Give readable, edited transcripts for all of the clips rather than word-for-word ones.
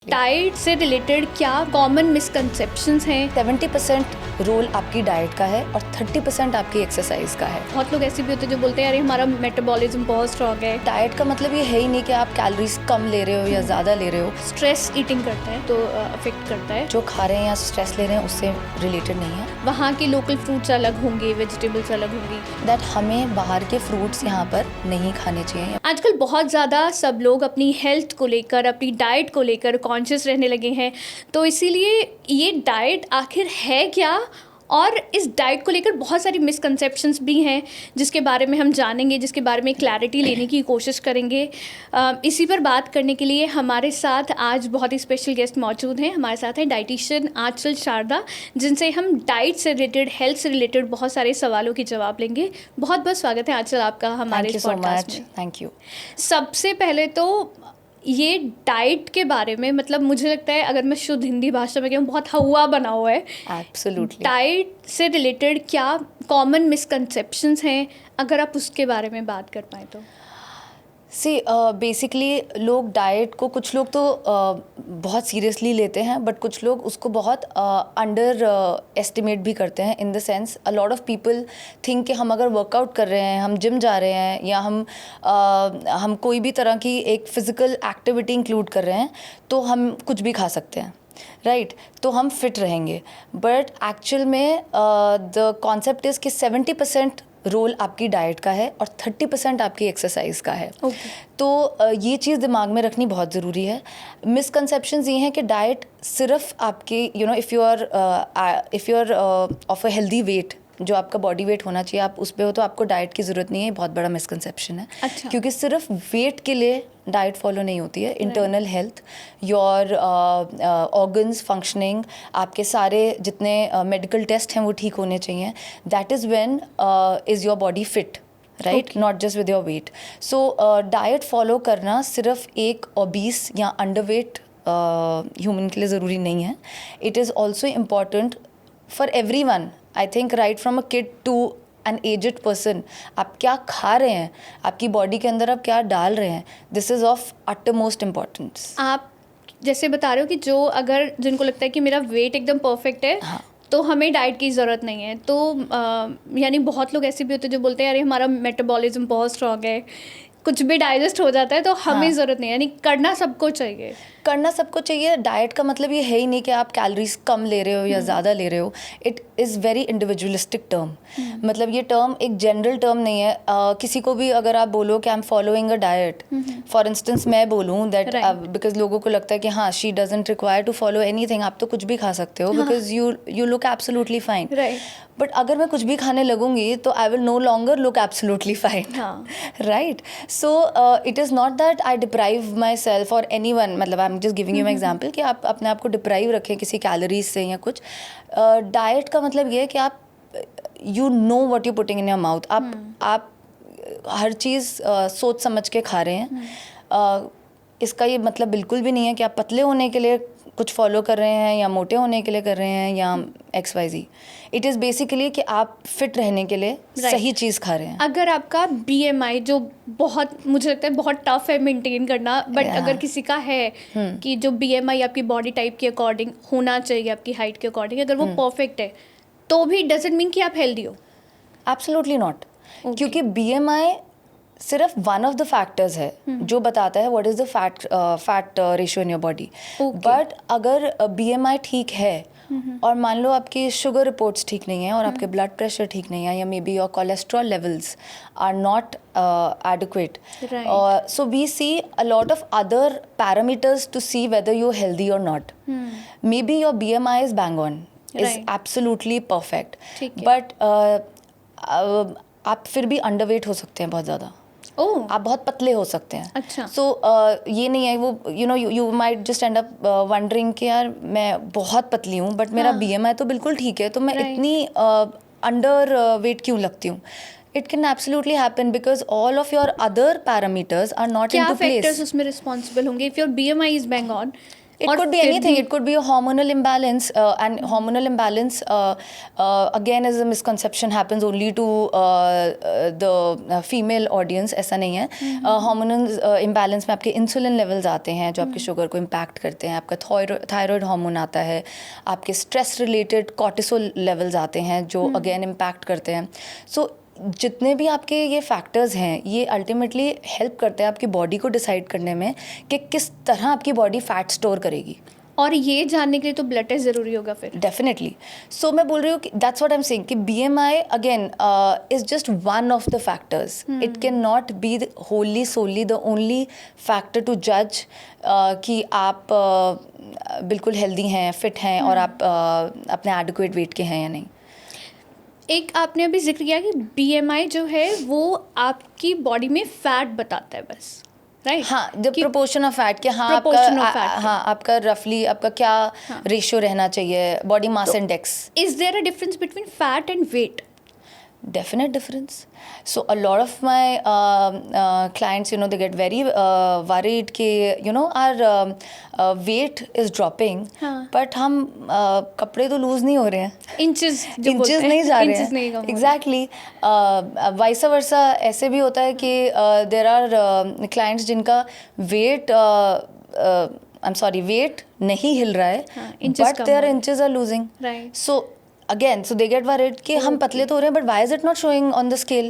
Diet से related क्या common misconceptions हैं? 70% रोल आपकी डाइट का है और 30% आपकी एक्सरसाइज का है। बहुत लोग ऐसे भी होते हैं जो बोलते हैं यार हमारा मेटाबॉलिज्म बहुत स्ट्रॉन्ग है। डाइट का मतलब ये है ही नहीं कि आप कैलोरीज कम ले रहे हो या ज़्यादा ले रहे हो। स्ट्रेस ईटिंग करता है तो अफेक्ट करता है। जो खा रहे हैं या स्ट्रेस ले रहे हैं उससे रिलेटेड नहीं है। वहाँ के लोकल फ्रूट्स अलग होंगे, वेजिटेबल्स अलग होंगी। दैट हमें बाहर के फ्रूट्स यहाँ पर नहीं खाने चाहिए। आजकल बहुत ज़्यादा सब लोग अपनी हेल्थ को लेकर, अपनी डाइट को लेकर कॉन्शियस रहने लगे हैं, तो इसीलिए ये डाइट आखिर है क्या, और इस डाइट को लेकर बहुत सारी मिसकंसेप्शंस भी हैं जिसके बारे में हम जानेंगे, जिसके बारे में क्लैरिटी लेने की कोशिश करेंगे। इसी पर बात करने के लिए हमारे साथ आज बहुत ही स्पेशल गेस्ट मौजूद हैं। हमारे साथ हैं डाइटिशियन आंचल शारदा, जिनसे हम डाइट से रिलेटेड, हेल्थ से रिलेटेड बहुत सारे सवालों के जवाब लेंगे। बहुत बहुत स्वागत है आंचल आपका हमारे इस पॉडकास्ट में। Thank you. सबसे पहले तो ये डाइट के बारे में, मतलब मुझे लगता है अगर मैं शुद्ध हिंदी भाषा में कहूँ, बहुत हवा बना हुआ है। एब्सोल्युटली। डाइट से रिलेटेड क्या कॉमन मिसकंसेप्शंस हैं, अगर आप उसके बारे में बात कर पाएँ तो। बेसिकली लोग डाइट को, कुछ लोग तो बहुत सीरियसली लेते हैं, बट कुछ लोग उसको बहुत अंडर एस्टिमेट भी करते हैं। In the sense a lot of people think कि हम अगर वर्कआउट कर रहे हैं, हम जिम जा रहे हैं, या हम कोई भी तरह की एक फिज़िकल एक्टिविटी इंक्लूड कर रहे हैं तो हम कुछ भी खा सकते हैं, राइट तो हम फिट रहेंगे। बट एक्चुअल में द कॉन्सेप्ट इज़ कि 70% रोल आपकी डाइट का है और 30% आपकी एक्सरसाइज का है। तो ये चीज़ दिमाग में रखनी बहुत ज़रूरी है। मिसकंसेप्शंस ये हैं कि डाइट सिर्फ आपके if you are of a healthy weight, जो आपका बॉडी वेट होना चाहिए, आप उस पे हो तो आपको डाइट की ज़रूरत नहीं है। बहुत बड़ा मिसकंसेप्शन है। अच्छा। क्योंकि सिर्फ वेट के लिए डाइट फॉलो नहीं होती है। Internal health, your organs functioning, आपके सारे जितने मेडिकल टेस्ट हैं वो ठीक होने चाहिए। That is when is your body fit, right, not just with your weight. So diet follow करना सिर्फ एक ओबीस या अंडरवेट ह्यूमन के लिए ज़रूरी नहीं है। It is also important for everyone, I think, right from a kid to an aged person. आप क्या खा रहे हैं, आपकी बॉडी के अंदर आप क्या डाल रहे हैं, this is of utter most importance. आप जैसे बता रहे हो कि जो अगर जिनको लगता है कि मेरा वेट एकदम परफेक्ट है, हाँ, तो हमें डाइट की ज़रूरत नहीं है, तो यानी बहुत लोग ऐसे भी होते हैं जो बोलते हैं यार हमारा मेटाबॉलिज्म बहुत स्ट्रॉन्ग है, कुछ भी डाइजेस्ट हो जाता है, तो हमें ज़रूरत नहीं है। यानी करना सबको चाहिए। करना सबको चाहिए। डाइट का मतलब ये है ही नहीं कि आप कैलोरीज कम ले रहे हो या ज़्यादा ले रहे हो। It is very individualistic term. मतलब ये टर्म एक जनरल टर्म नहीं है। किसी को भी अगर आप बोलो कि I am following a diet, for instance मैं बोलूँ दैट, बिकॉज लोगों को लगता है कि हाँ, she doesn't require to follow anything, आप तो कुछ भी खा सकते हो, because you look absolutely fine. But अगर मैं कुछ भी खाने लगूंगी तो I will no longer look absolutely fine, right. So it is not that I deprive myself और एनी वन, मतलब I am just giving you my example, कि आप अपने आप को डिप्राइव रखें किसी कैलोरीज से या कुछ। डाइट का मतलब ये है कि आप you know what you putting in your mouth. आप हर चीज़ सोच समझ के खा रहे हैं। इसका ये मतलब बिल्कुल भी नहीं है कि आप पतले होने के लिए कुछ फॉलो कर रहे हैं या मोटे होने के लिए कर रहे हैं या XYZ। इट इज़ बेसिकली कि आप फिट रहने के लिए सही चीज़ खा रहे हैं। अगर आपका BMI, जो बहुत, मुझे लगता है बहुत टफ है मेंटेन करना, बट अगर किसी का है कि जो BMI आपकी बॉडी टाइप के अकॉर्डिंग होना चाहिए, आपकी हाइट के अकॉर्डिंग, अगर वो परफेक्ट है, तो भी डजंट मीन कि आप हेल्दी हो। Absolutely not. क्योंकि BMI सिर्फ वन ऑफ द फैक्टर्स है जो बताता है what is the fat ratio in your body. But अगर BMI ठीक है और मान लो आपकी शुगर रिपोर्ट्स ठीक नहीं है और आपके ब्लड प्रेशर ठीक नहीं है, या maybe your cholesterol levels are not adequate, so we see a lot of other parameters to see whether you're healthy or not. Maybe your BMI is bang on, is absolutely perfect, but आप फिर भी underweight हो सकते हैं बहुत ज़्यादा। आप बहुत पतले हो सकते हैं। अच्छा। सो ये नहीं है, वो you might just and up wondering कि यार मैं बहुत पतली हूँ बट मेरा BMI तो बिल्कुल ठीक है, तो मैं इतनी अंडर वेट क्यों लगती हूँ। It can absolutely happen because all of your other parameters are not into place. क्या फैक्टर्स उसमें रिस्पॉन्सिबल होंगे? If your BMI is bang on, It और could be फिर anything. भी It could be a hormonal imbalance, and hormonal imbalance again is a misconception, happens only to the female audience. ऐसा नहीं है. Hormonal imbalance में आपके insulin levels आते हैं जो आपके शुगर को impact करते हैं. आपका thyroid hormone आता है. आपके stress related cortisol levels आते हैं जो again impact करते हैं. So जितने भी आपके ये फैक्टर्स हैं ये अल्टीमेटली हेल्प करते हैं आपकी बॉडी को डिसाइड करने में कि किस तरह आपकी बॉडी फैट स्टोर करेगी. और ये जानने के लिए तो ब्लड टेस्ट ज़रूरी होगा फिर. डेफिनेटली. सो मैं बोल रही हूँ कि that's what I am saying कि BMI again is just one of the factors. It can not be wholly solely the only factor to जज कि आप बिल्कुल हेल्दी हैं, फिट हैं और आप अपने एडिक्वेट वेट के हैं या नहीं. एक आपने अभी जिक्र किया कि BMI जो है वो आपकी बॉडी में फैट बताता है बस, राइट? हाँ, द प्रोपोर्शन ऑफ फैट कि हाँ proportion of fat. हाँ आपका रफली आपका क्या रेशियो रहना चाहिए, body mass index. Is there a difference between fat and weight? Definite difference. So a lot of my clients, they get very worried कि our weight is dropping, but हम कपड़े तो लूज नहीं हो रहे हैं. इंचेस नहीं जा रहे हैं. Exactly. Vice versa ऐसे भी होता है कि there are clients जिनका weight weight नहीं हिल रहा है, but their inches are losing. Right. So again so they get worried कि हम पतले तो हो रहे हैं but why is it not showing on the scale.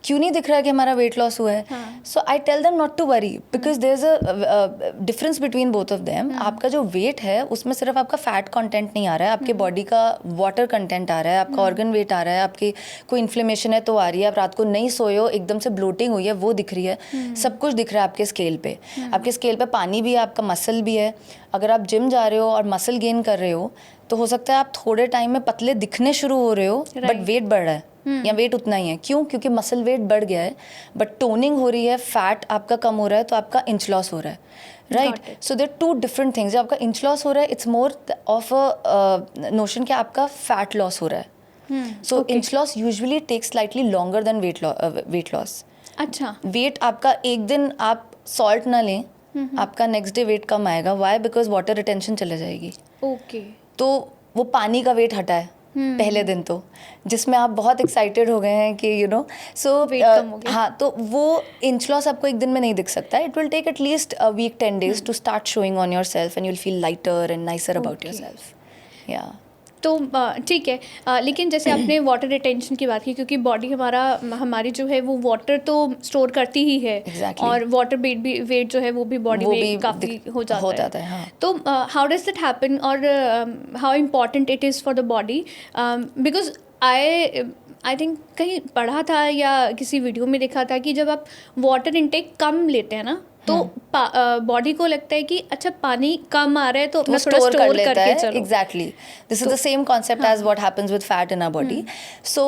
क्यों नहीं दिख रहा है कि हमारा वेट लॉस हुआ है. So I tell them not to worry because there is a difference between both of them. आपका जो वेट है उसमें सिर्फ आपका फैट कंटेंट नहीं आ रहा है, आपके बॉडी का वाटर कंटेंट आ रहा है, आपका ऑर्गन वेट आ रहा है, आपकी कोई इन्फ्लेमेशन है तो आ रही है, आप रात को नहीं सोए हो, एकदम से ब्लोटिंग हुई है वो दिख रही है. सब कुछ दिख रहा है आपके स्केल पे. आपके स्केल पे पानी भी है, आपका मसल भी है. अगर आप जिम जा रहे हो और मसल गेन कर रहे हो तो हो सकता है आप थोड़े टाइम में पतले दिखने शुरू हो रहे हो बट वेट बढ़ रहा है या वेट उतना ही है. क्यों? क्योंकि मसल वेट बढ़ गया है बट टोनिंग हो रही है, फैट आपका कम हो रहा है तो आपका इंच लॉस हो रहा है. Right. So there two different things. जब आपका इंच लॉस हो रहा है it's more of a notion कि आपका फैट लॉस हो रहा है. So inch loss usually takes slightly longer than weight loss. अच्छा. वेट आपका एक दिन आप सॉल्ट ना लें आपका नेक्स्ट डे वेट कम आएगा. वाई? बिकॉज वाटर रिटेंशन चले जाएगी. ओके. तो वो पानी का वेट हटा है पहले दिन तो, जिसमें आप बहुत एक्साइटेड हो गए हैं कि सो हाँ, तो वो इंच लॉस आपको एक दिन में नहीं दिख सकता. It will take at least a week 10 days to start showing on yourself and you will feel lighter and nicer about yourself. या तो ठीक है. लेकिन जैसे आपने वाटर रिटेंशन की बात की, क्योंकि बॉडी हमारी जो है वो वाटर तो स्टोर करती ही है. Exactly. और वाटर वेट जो है वो भी बॉडी में काफ़ी हो जाता है. हाँ. तो हाउ डज दैट हैपन और how important it is for the body? Because I think कहीं पढ़ा था या किसी वीडियो में देखा था कि जब आप वाटर इंटेक कम लेते हैं ना तो बॉडी को लगता है कि अच्छा पानी कम आ रहा है तो अपना थोड़ा स्टोर करके चलो. Exactly. This is the same concept as what happens with fat in our body. So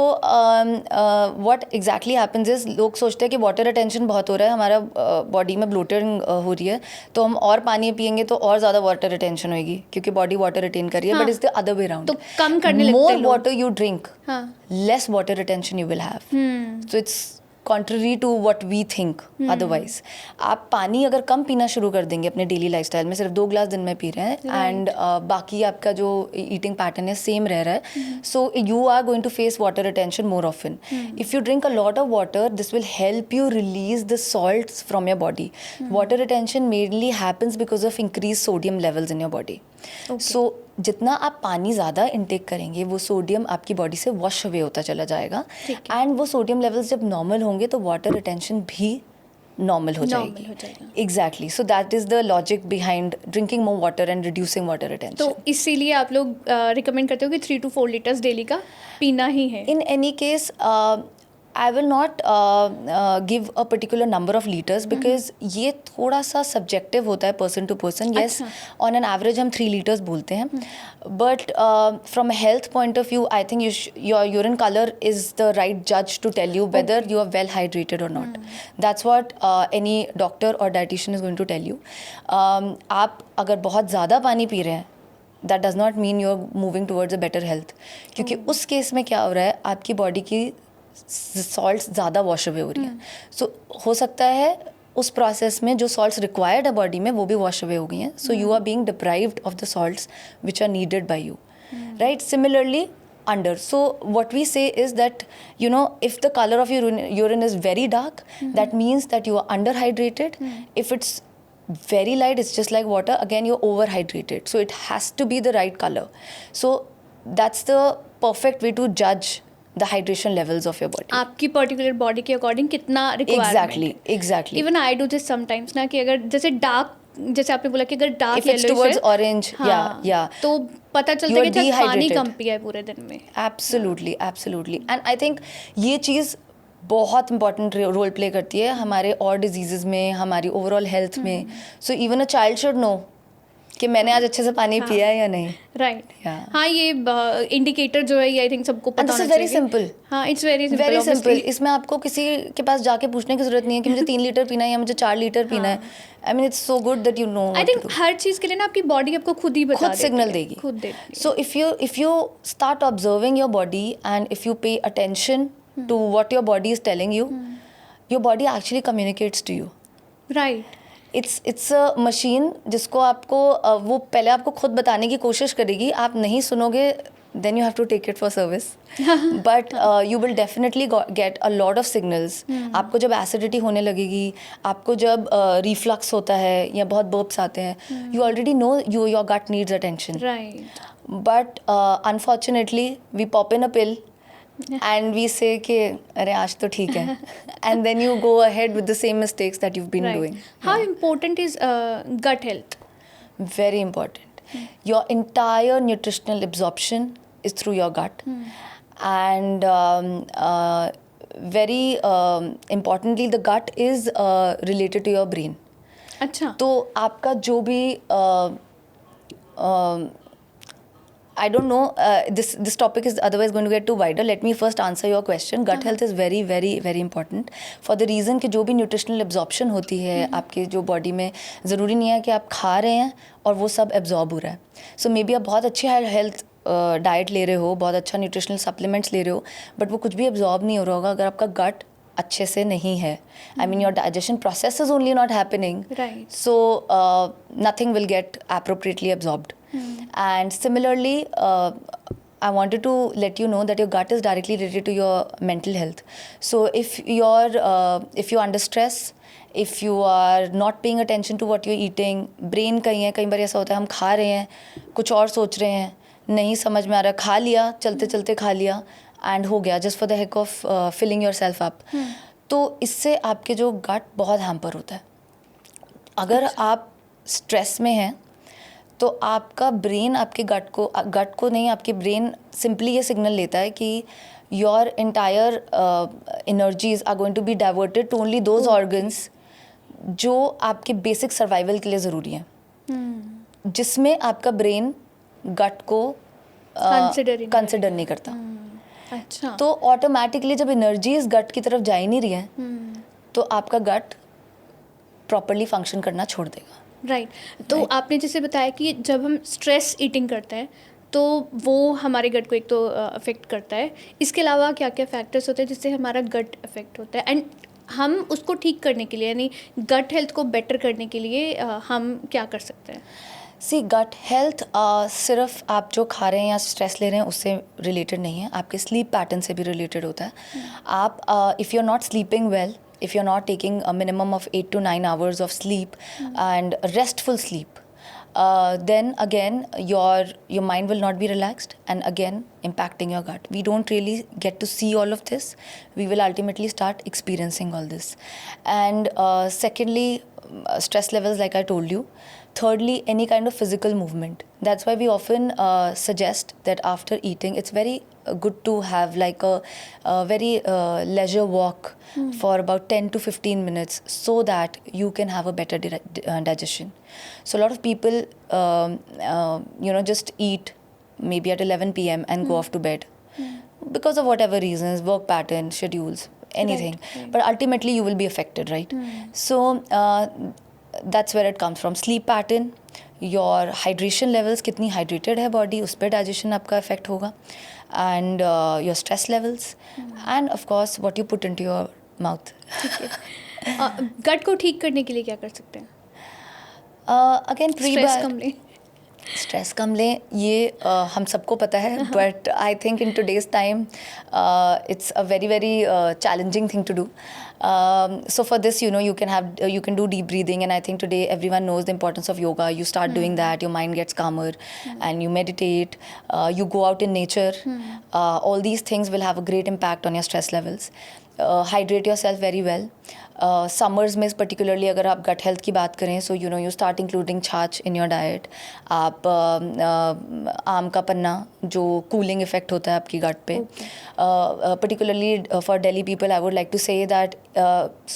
what exactly happens is लोग सोचते हैं कि वाटर रिटेंशन बहुत हो रहा है, हमारा बॉडी में ब्लोटिंग हो रही है तो हम और पानी पियेंगे तो और ज़्यादा वाटर रिटेंशन होगी क्योंकि बॉडी वाटर रिटेन कर रही है. But is the other way around. तो कम करने लगते हैं. More water you drink less water retention you will have. So it's contrary to what we think otherwise. आप पानी अगर कम पीना शुरू कर देंगे अपने डेली लाइफस्टाइल में, सिर्फ 2 ग्लास दिन में पी रहे हैं एंड बाकी आपका जो ईटिंग पैटर्न है सेम रह रहा है, so you are going to face water retention more often. If you drink a lot of water this will help you release the salts from your body. Water retention mainly happens because of increase sodium levels in your body. So जितना आप पानी ज़्यादा intake करेंगे वो sodium आपकी body से wash away होता चला जाएगा एंड वो सोडियम लेवल्स जब नॉर्मल होंगे तो वाटर रिटेंशन भी नॉर्मल हो जाएगी. Exactly. So that is the logic behind drinking more water and reducing water retention. तो इसीलिए आप लोग रिकमेंड करते हो कि 3 to 4 लीटर्स डेली का पीना ही है. In any case I will not give a particular number of liters because ये थोड़ा सा subjective होता है person to person. Yes, on an average हम 3 liters बोलते हैं. But from a health point of view, I think your urine color is the right judge to tell you whether you are well hydrated or not. That's what any doctor or dietitian is going to tell you. आप अगर बहुत ज़्यादा पानी P रहे हैं that does not mean you're moving towards a better health. क्योंकि उस case में क्या हो रहा है, आपकी बॉडी की सॉल्ट्स ज़्यादा वॉश अवे हो रही है. सो हो सकता है उस प्रोसेस में जो सॉल्ट्स रिक्वायर्ड है बॉडी में वो भी वॉश अवे हो गई हैं. So you are being deprived of the salts which are needed by you, right? Similarly under. So what we say is that, you know, if the color of your urine is very dark, that means that you are underhydrated. If it's very light, it's just like water, again you're overhydrated. So it has to be the right color. So that's the perfect way to judge the hydration levels of your body. आपकी particular body के according कितना requirement. Exactly. Even I do this sometimes ना, कि अगर जैसे dark, जैसे आपने बोला कि अगर dark If it's towards orange, yeah. तो पता चलता You है are कि अच्छा पानी dehydrated. कम पिया है पूरे दिन में. Absolutely. And I think ये चीज़ बहुत इंपॉर्टेंट रोल प्ले करती है हमारे और डिजीज़ में, हमारी ओवरऑल हेल्थ में. So even a child should know कि मैंने आज अच्छे से पानी पिया है या नहीं. राइट. Yeah. हाँ, ये इंडिकेटर जो है ये आई थिंक सबको पता And this होना is very चाहिए. simple. हाँ, it's very very simple. Simple. इसमें आपको किसी के पास जाके पूछने की जरूरत नहीं है कि मुझे 3 लीटर पीना है या मुझे 4 लीटर पीना है. I mean it's so good that you know. I think हर चीज़ के लिए ना आपकी बॉडी आपको खुद ही बता खुद देती सिग्नल है, देगी. खुद देती है. So if you start observing your body and if you pay attention to what your body is telling you, your body actually communicates to you. Right. It's a machine जिसको आपको वो पहले आपको खुद बताने की कोशिश करेगी. आप नहीं सुनोगे, then you have to take it for service. But you will definitely get a lot of signals. आपको जब acidity होने लगेगी, आपको जब reflux होता है या बहुत burps आते हैं, you already know your gut needs attention. Right. But unfortunately we pop in a pill and we say कि अरे आज तो ठीक है. And then you go ahead with the same mistakes that you've been doing. How important is gut health? Very important. Your entire nutritional absorption is through your gut. And very importantly, the gut is related to your brain. अच्छा. तो आपका जो भी I don't know, this topic is otherwise going to get too wider. Let me first answer your question. Gut health is very, very, very important for the reason कि जो भी nutritional absorption होती है आपके जो body में, ज़रूरी नहीं है कि आप खा रहे हैं और वो सब absorb हो रहा है. So maybe आप बहुत अच्छी health diet ले रहे हो, बहुत अच्छा nutritional supplements ले रहे हो, but वो कुछ भी absorb नहीं हो रहा होगा अगर आपका gut अच्छे से नहीं है. I mean your digestion process is only not happening. Right. So nothing will get appropriately absorbed. And similarly, I wanted to let you know that your gut is directly related to your mental health. So if you're under stress, if you are not paying attention to what you're eating, brain कई बार ऐसा होता है हम खा रहे हैं, कुछ और सोच रहे हैं, नहीं समझ में आ रहा, खा लिया, चलते खा लिया and हो गया, just for the heck of filling yourself up. तो इससे आपके जो gut बहुत हैम्पर होता है. अगर आप स्ट्रेस में हैं तो आपका ब्रेन आपके गट को नहीं, आपके ब्रेन सिंपली ये सिग्नल लेता है कि your entire energies are going to be diverted to only those organs जो आपके बेसिक सर्वाइवल के लिए ज़रूरी हैं, जिसमें आपका ब्रेन गट को कंसिडर नहीं करता. अच्छा. तो ऑटोमेटिकली जब एनर्जीज गट की तरफ जा ही नहीं रही है तो आपका गट प्रॉपरली फंक्शन करना छोड़ देगा. राइट. तो आपने जैसे बताया कि जब हम स्ट्रेस ईटिंग करते हैं तो वो हमारे गट को एक तो अफेक्ट करता है. इसके अलावा क्या क्या फैक्टर्स होते हैं जिससे हमारा गट अफेक्ट होता है, एंड हम उसको ठीक करने के लिए, यानी गट हेल्थ को बेटर करने के लिए हम क्या कर सकते हैं? सी गट हेल्थ सिर्फ आप जो खा रहे हैं या स्ट्रेस ले रहे हैं उससे रिलेटेड नहीं है, आपके स्लीप पैटर्न से भी रिलेटेड होता है. आप if you are not sleeping well, if you're not taking a minimum of 8 to 9 hours of sleep and restful sleep, then again your mind will not be relaxed and again impacting your gut. We don't really get to see all of this. We will ultimately start experiencing all this. And secondly, stress levels like I told you. Thirdly, any kind of physical movement. That's why we often suggest that after eating, it's very good to have like a very leisure walk for about 10 to 15 minutes so that you can have a better digestion. So a lot of people, just eat maybe at 11 p.m. and go off to bed because of whatever reasons, work pattern, schedules, anything. Right. But ultimately you will be affected, right? So that's where it comes from. Sleep pattern, your hydration levels, कितनी hydrated है body, उस पर digestion आपका affect होगा, and your stress levels, and of course what you put into your mouth. गट को ठीक करने के लिए क्या कर सकते हैं? अगेन स्ट्रेस कम लें? स्ट्रेस कम लें, ये हम सबको पता है, but I think in today's time it's a very very challenging thing to do. So for this, you can do deep breathing, and I think today everyone knows the importance of yoga. You start doing that, your mind gets calmer, and you meditate, you go out in nature. All these things will have a great impact on your stress levels. Hydrate yourself very well. Summers में particularly अगर आप gut health की बात करें, so you start including छाछ in your diet. आप आम का पन्ना जो cooling effect होता है आपकी gut पे. Particularly for Delhi people, I would like to say that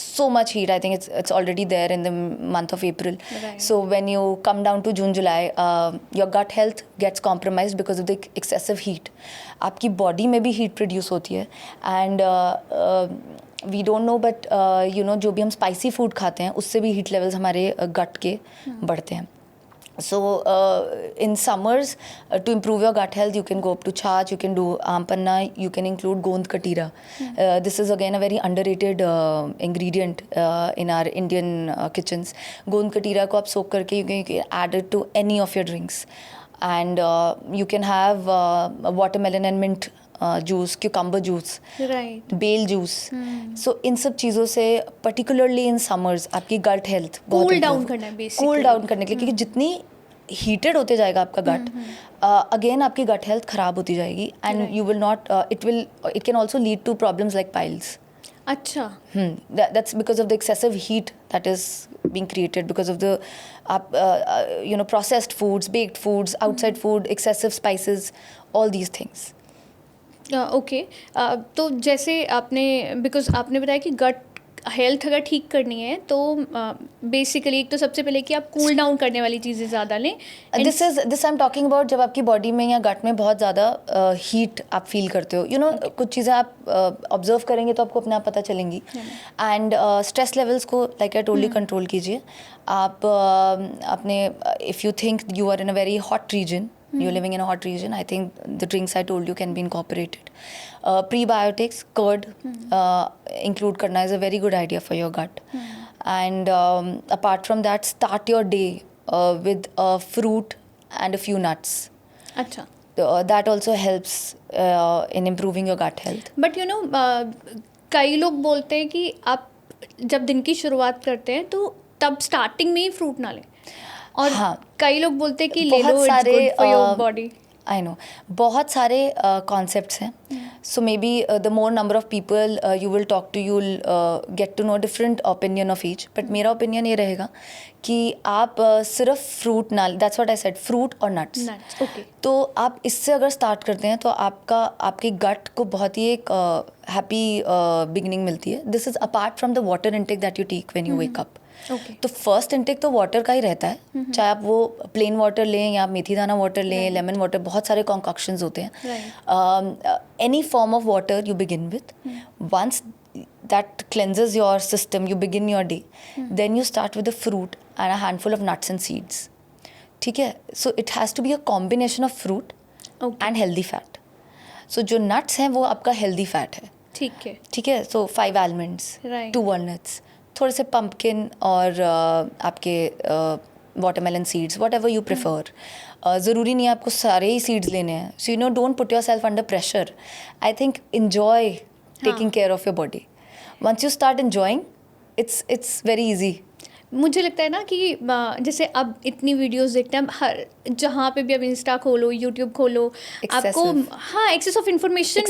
so much heat, I think it's already there in the month of April. Right. So when you come down to June, July, your gut health gets compromised because of the excessive heat. आपकी body में भी heat produce होती है, and we don't know, but जो भी हम spicy food खाते हैं उससे भी हीट लेवल्स हमारे गट के बढ़ते हैं. So in summers, to improve your gut health, you can go up to छाछ, you can do आम पन्ना, you can include गोंद Katira. This is again a very underrated ingredient in our Indian kitchens. गोंद कटीरा को आप सोख करके you can add it to any of your drinks, and you can have watermelon and mint juice, cucumber juice, right, bael juice. So इन सब चीज़ों से particularly in summers आपकी गट हेल्थ कूल डाउन करना है बेसिकली. कूल डाउन करने के लिए, क्योंकि जितनी हीटेड होते जाएगा आपका गट, अगेन आपकी गट हेल्थ खराब होती जाएगी, and you will not, it can also lead to problems like piles. अच्छा. That's because of the excessive heat that is being created because of the processed foods, baked foods, outside food, excessive spices, all these things. Okay. तो जैसे आपने, because आपने बताया कि gut health अगर ठीक करनी है तो बेसिकली एक तो सबसे पहले कि आप कूल डाउन करने वाली चीज़ें ज़्यादा लें. This I am talking about जब आपकी बॉडी में या गट में बहुत ज़्यादा हीट आप फील करते हो, कुछ चीज़ें आप ऑब्जर्व करेंगे तो आपको अपने आप पता चलेंगी. एंड स्ट्रेस लेवल्स को लाइक आई टोटली कंट्रोल कीजिए. आप अपने, if you think you are in a very hot region, you're living in a hot region, I think the drinks I told you can be incorporated. Prebiotics, curd, include karna is a very good idea for your gut. And apart from that, start your day with a fruit and a few nuts. अच्छा. That also helps in improving your gut health. But कई लोग बोलते हैं कि आप जब दिन की शुरुआत करते हैं तो तब स्टार्टिंग में ही फ्रूट ना लें, और कई लोग बोलते हैं कि ले लो, it's good for your body. I know, बहुत सारे कॉन्सेप्ट्स हैं. So maybe the more number of people you will talk to, you will get to know different opinion of each. But मेरा ओपिनियन ये रहेगा कि आप सिर्फ fruit ना, that's what I said, fruit और नट्स. ओके. तो आप इससे अगर स्टार्ट करते हैं तो आपके गट को बहुत ही एक हैप्पी बिगिनिंग मिलती है. This is apart from the water intake that you take when you wake up. तो फर्स्ट इंटेक तो वाटर का ही रहता है, चाहे आप वो प्लेन वाटर लें या मेथी दाना वाटर लें, लेमन वाटर, बहुत सारे कॉन्कॉक्शंस होते हैं. Any form of water you begin with, once that cleanses your system, you begin your day, then you start with a fruit and a handful of nuts and seeds. ठीक है. So it has to be a combination of fruit and healthy fat. So जो nuts हैं वो आपका healthy fat है. ठीक है. So 5 almonds, 2 walnuts, थोड़े से pumpkin और आपके watermelon seeds, whatever you prefer. ज़रूरी नहीं है आपको सारे ही seeds लेने हैं. So don't put yourself under pressure. I think enjoy taking care of your body. Once you start enjoying, it's very easy. मुझे लगता है ना कि जैसे अब इतनी वीडियोस देखते हैं, हर जहाँ पे भी आप इंस्टा खोलो, यूट्यूब खोलो, आपको access of information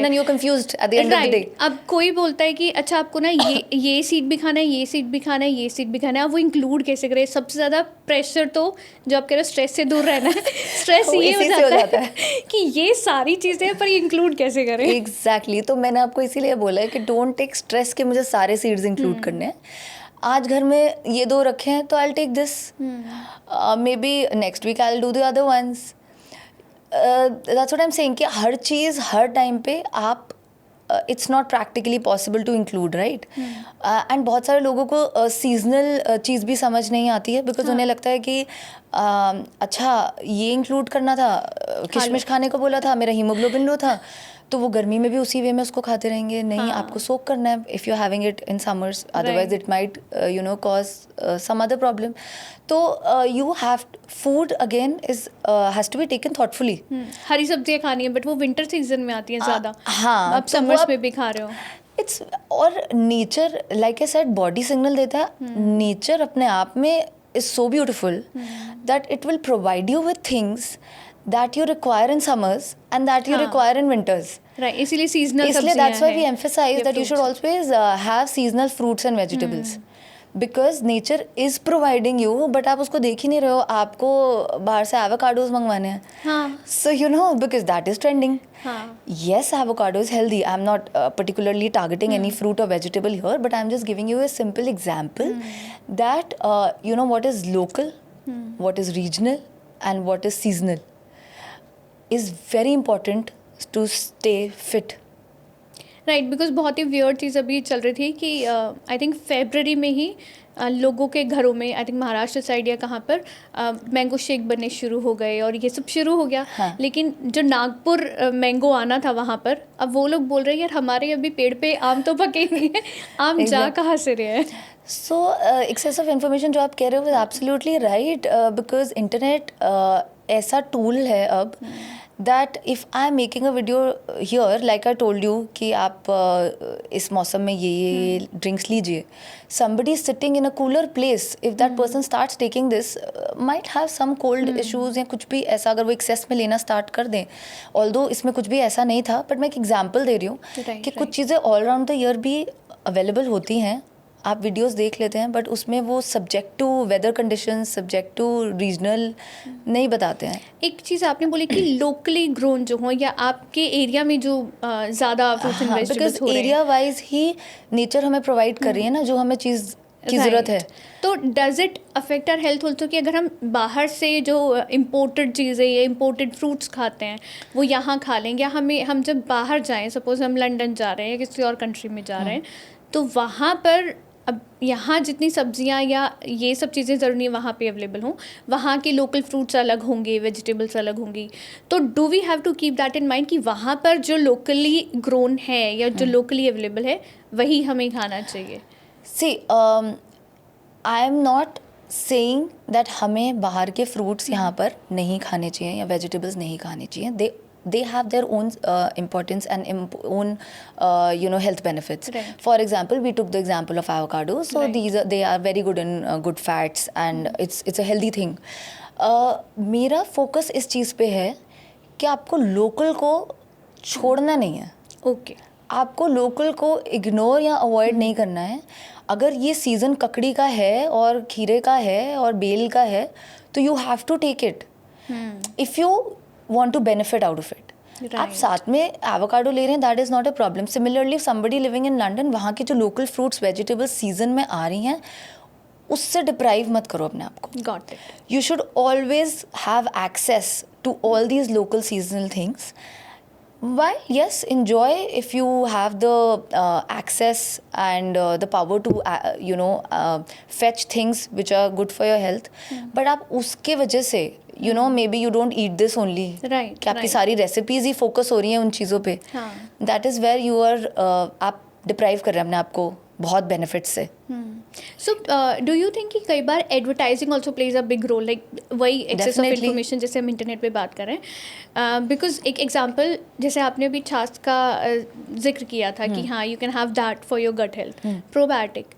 and you confused at the end of the day. अब कोई बोलता है कि अच्छा आपको ना ये सीड भी खाना है, ये सीड भी खाना है, ये सीड भी खाना है, अब वो इंक्लूड कैसे करें? सबसे ज़्यादा प्रेशर तो जो आप कह रहे हो स्ट्रेस से दूर रहना है, स्ट्रेस ये हो जाता है कि ये सारी चीज़ें पर ये इंक्लूड कैसे करें. एग्जैक्टली. तो मैंने आपको इसीलिए बोला है कि डोंट टेक स्ट्रेस कि मुझे सारे सीड्स इंक्लूड करने हैं. आज घर में ये 2 रखे हैं तो I take this, maybe next week I do the other ones. That's what I am saying कि हर चीज़ हर टाइम पे आप, it's not practically possible to include, right. And बहुत सारे लोगों को सीजनल चीज़ भी समझ नहीं आती है, बिकॉज उन्हें लगता है कि अच्छा ये इंक्लूड करना था, किशमिश खाने को बोला था, मेरा हीमोग्लोबिन लो था, तो वो गर्मी में भी उसी वे में उसको खाते रहेंगे, नहीं आपको सोक करना है if you having it in summers, otherwise it might cause some other problem. तो you have food again is has to be taken thoughtfully. हरी सब्जियां खानी है बट वो विंटर सीजन में आती हैं ज़्यादा. हाँ, आप तो समर्स में भी खा रहे हो. इट्स और nature like I said body signal देता है. नेचर अपने आप में is so beautiful that it will provide you with things that you require in summers and that you require in winters. Right, इसीलिए seasonal इसलिए सब्जियां that's why we हैं, emphasize that you should always have seasonal fruits and vegetables. Because nature is providing you, but आप उसको देख ही नहीं रहे हो, आपको बाहर से avocados मंगवाने हैं. हाँ. So you know, because that is trending. हाँ. Yes, avocado is healthy. I'm not particularly targeting any fruit or vegetable here, but I'm just giving you a simple example that you know what is local, what is regional, and what is seasonal is very important to stay fit. Right, because बहुत ही weird चीज़ अभी चल रही थी कि I think February में ही लोगों के घरों में, आई थिंक महाराष्ट्र साइड या कहाँ पर मैंगो शेक बनने शुरू हो गए और ये सब शुरू हो गया. हाँ. लेकिन जो नागपुर मैंगो आना था वहाँ पर, अब वो लोग बोल रहे हैं यार हमारे अभी पेड़ पे आम तो पके नहीं है, आम जा कहाँ से रहे हैं. So excess of information जो आप कह रहे हो is absolutely right because internet ऐसा tool है अब that if I'm making a video here like I told you कि आप इस मौसम में ये drinks लीजिए, somebody sitting in a cooler place, if that person starts taking this might have some cold issues या कुछ भी ऐसा, अगर वो excess में लेना start कर दें. although इसमें कुछ भी ऐसा नहीं था, but मैं एक example दे रही हूँ कि कुछ चीज़ें all around the year भी available होती हैं. आप वीडियोस देख लेते हैं बट उसमें वो subject to weather conditions, subject to regional नहीं बताते हैं. एक चीज़ आपने बोली कि लोकली ग्रोन जो हो या आपके एरिया में जो ज़्यादा फ्रूट्स एंड वेजिटेबल्स हो रहे हैं, एरिया वाइज ही नेचर हमें प्रोवाइड कर रही है ना जो हमें चीज़ की ज़रूरत है. तो does it affect our health also कि अगर हम बाहर से जो इम्पोर्टेड चीज़ें या इम्पोर्टेड फ्रूट्स खाते हैं वो यहाँ खा लें, या हम जब बाहर जाएं, सपोज हम लंदन जा रहे हैं या किसी और कंट्री में जा रहे हैं, तो वहाँ पर अब यहाँ जितनी सब्जियाँ या ये सब चीज़ें ज़रूरी नहीं वहाँ पे अवेलेबल हों, वहाँ के लोकल फ्रूट्स अलग होंगे, वेजिटेबल्स अलग होंगी. तो do we have to keep that in mind कि वहाँ पर जो लोकली ग्रोन है या जो लोकली अवेलेबल है वही हमें खाना चाहिए. See I am not saying that हमें बाहर के फ्रूट्स यहाँ पर नहीं खाने चाहिए या वेजिटेबल्स नहीं खाने चाहिए. They have their own importance and own health benefits. Right. For example, we took the example of avocado. So Right. they are very good in good fats and it's a healthy thing. मेरा focus इस चीज़ पे है कि आपको local को छोड़ना नहीं है. ओके. आपको local को ignore या avoid नहीं करना है. अगर ये सीज़न ककड़ी का है और खीरे का है और बेल का है तो you have to take it. If you want to benefit out of it. Right. आप साथ में एवोकाडो ले रहे हैं, that is not a problem. Similarly, somebody living in London, वहाँ की जो local fruits, vegetables सीजन में आ रही हैं, उससे डिप्राइव मत करो अपने आप को. Got it. You should always have access to all these local seasonal things. While yes, enjoy if you have the access and the power to fetch things which are good for your health. But आप उसके वजह से maybe you don't eat this only. Right. कि आपकी सारी recipes ही focus हो रही हैं उन चीज़ों पे. हाँ. That is where you are आप डिप्राइव कर रहे हैं अपने आप को बहुत बेनिफिट से. सो डू यू थिंक कि कई बार advertising also plays a big role, like वही एक्सेस ऑफ इन्फॉर्मेशन जैसे हम इंटरनेट पे बात कर रहे हैं, बिकॉज एक एग्जांपल जैसे आपने अभी छाछ का जिक्र किया था कि हाँ you can have that for your gut health, probiotic.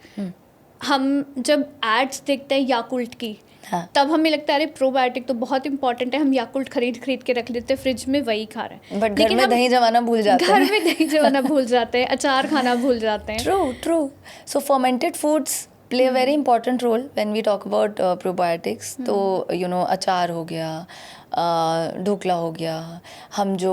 हम जब एड्स देखते हैं याकुल्ट की, हाँ. तब हमें लगता है अरे प्रोबायोटिक तो बहुत इंपॉर्टेंट है, हम याकुल्ट खरीद के रख लेते हैं फ्रिज में, वही खा रहे हैं. बट घर में दही जमाना भूल जाते हैं. घर में दही जमाना भूल जाते हैं, अचार खाना भूल जाते हैं. True. So fermented foods play a very important role when we talk about probiotics. तो अचार हो गया, ढोकला हो गया, हम जो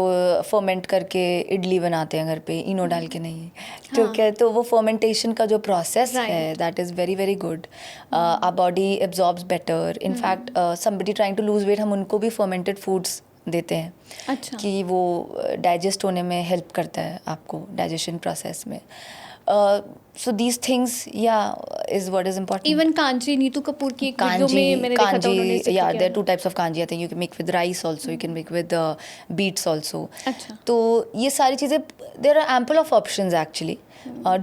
फर्मेंट करके इडली बनाते हैं घर पे, इनो डाल के नहीं, ठीक है. तो वो फर्मेंटेशन का जो प्रोसेस है that is very very good. Our body absorbs better. In fact somebody trying to lose weight, हम उनको भी फर्मेंटेड फूड्स देते हैं. अच्छा. कि वो डाइजेस्ट होने में हेल्प करता है आपको, डाइजेशन प्रोसेस में. So these things, yeah, is what is important. Even kanji, Neetu Kapoor की एक वीडियो में मैंने देखा था उन्होंने Kanji, yeah, there are 2 types of kanji. I think you can make with rice also, you can make with beets also. अच्छा. तो ये सारी चीज़ें, there are ample of options actually.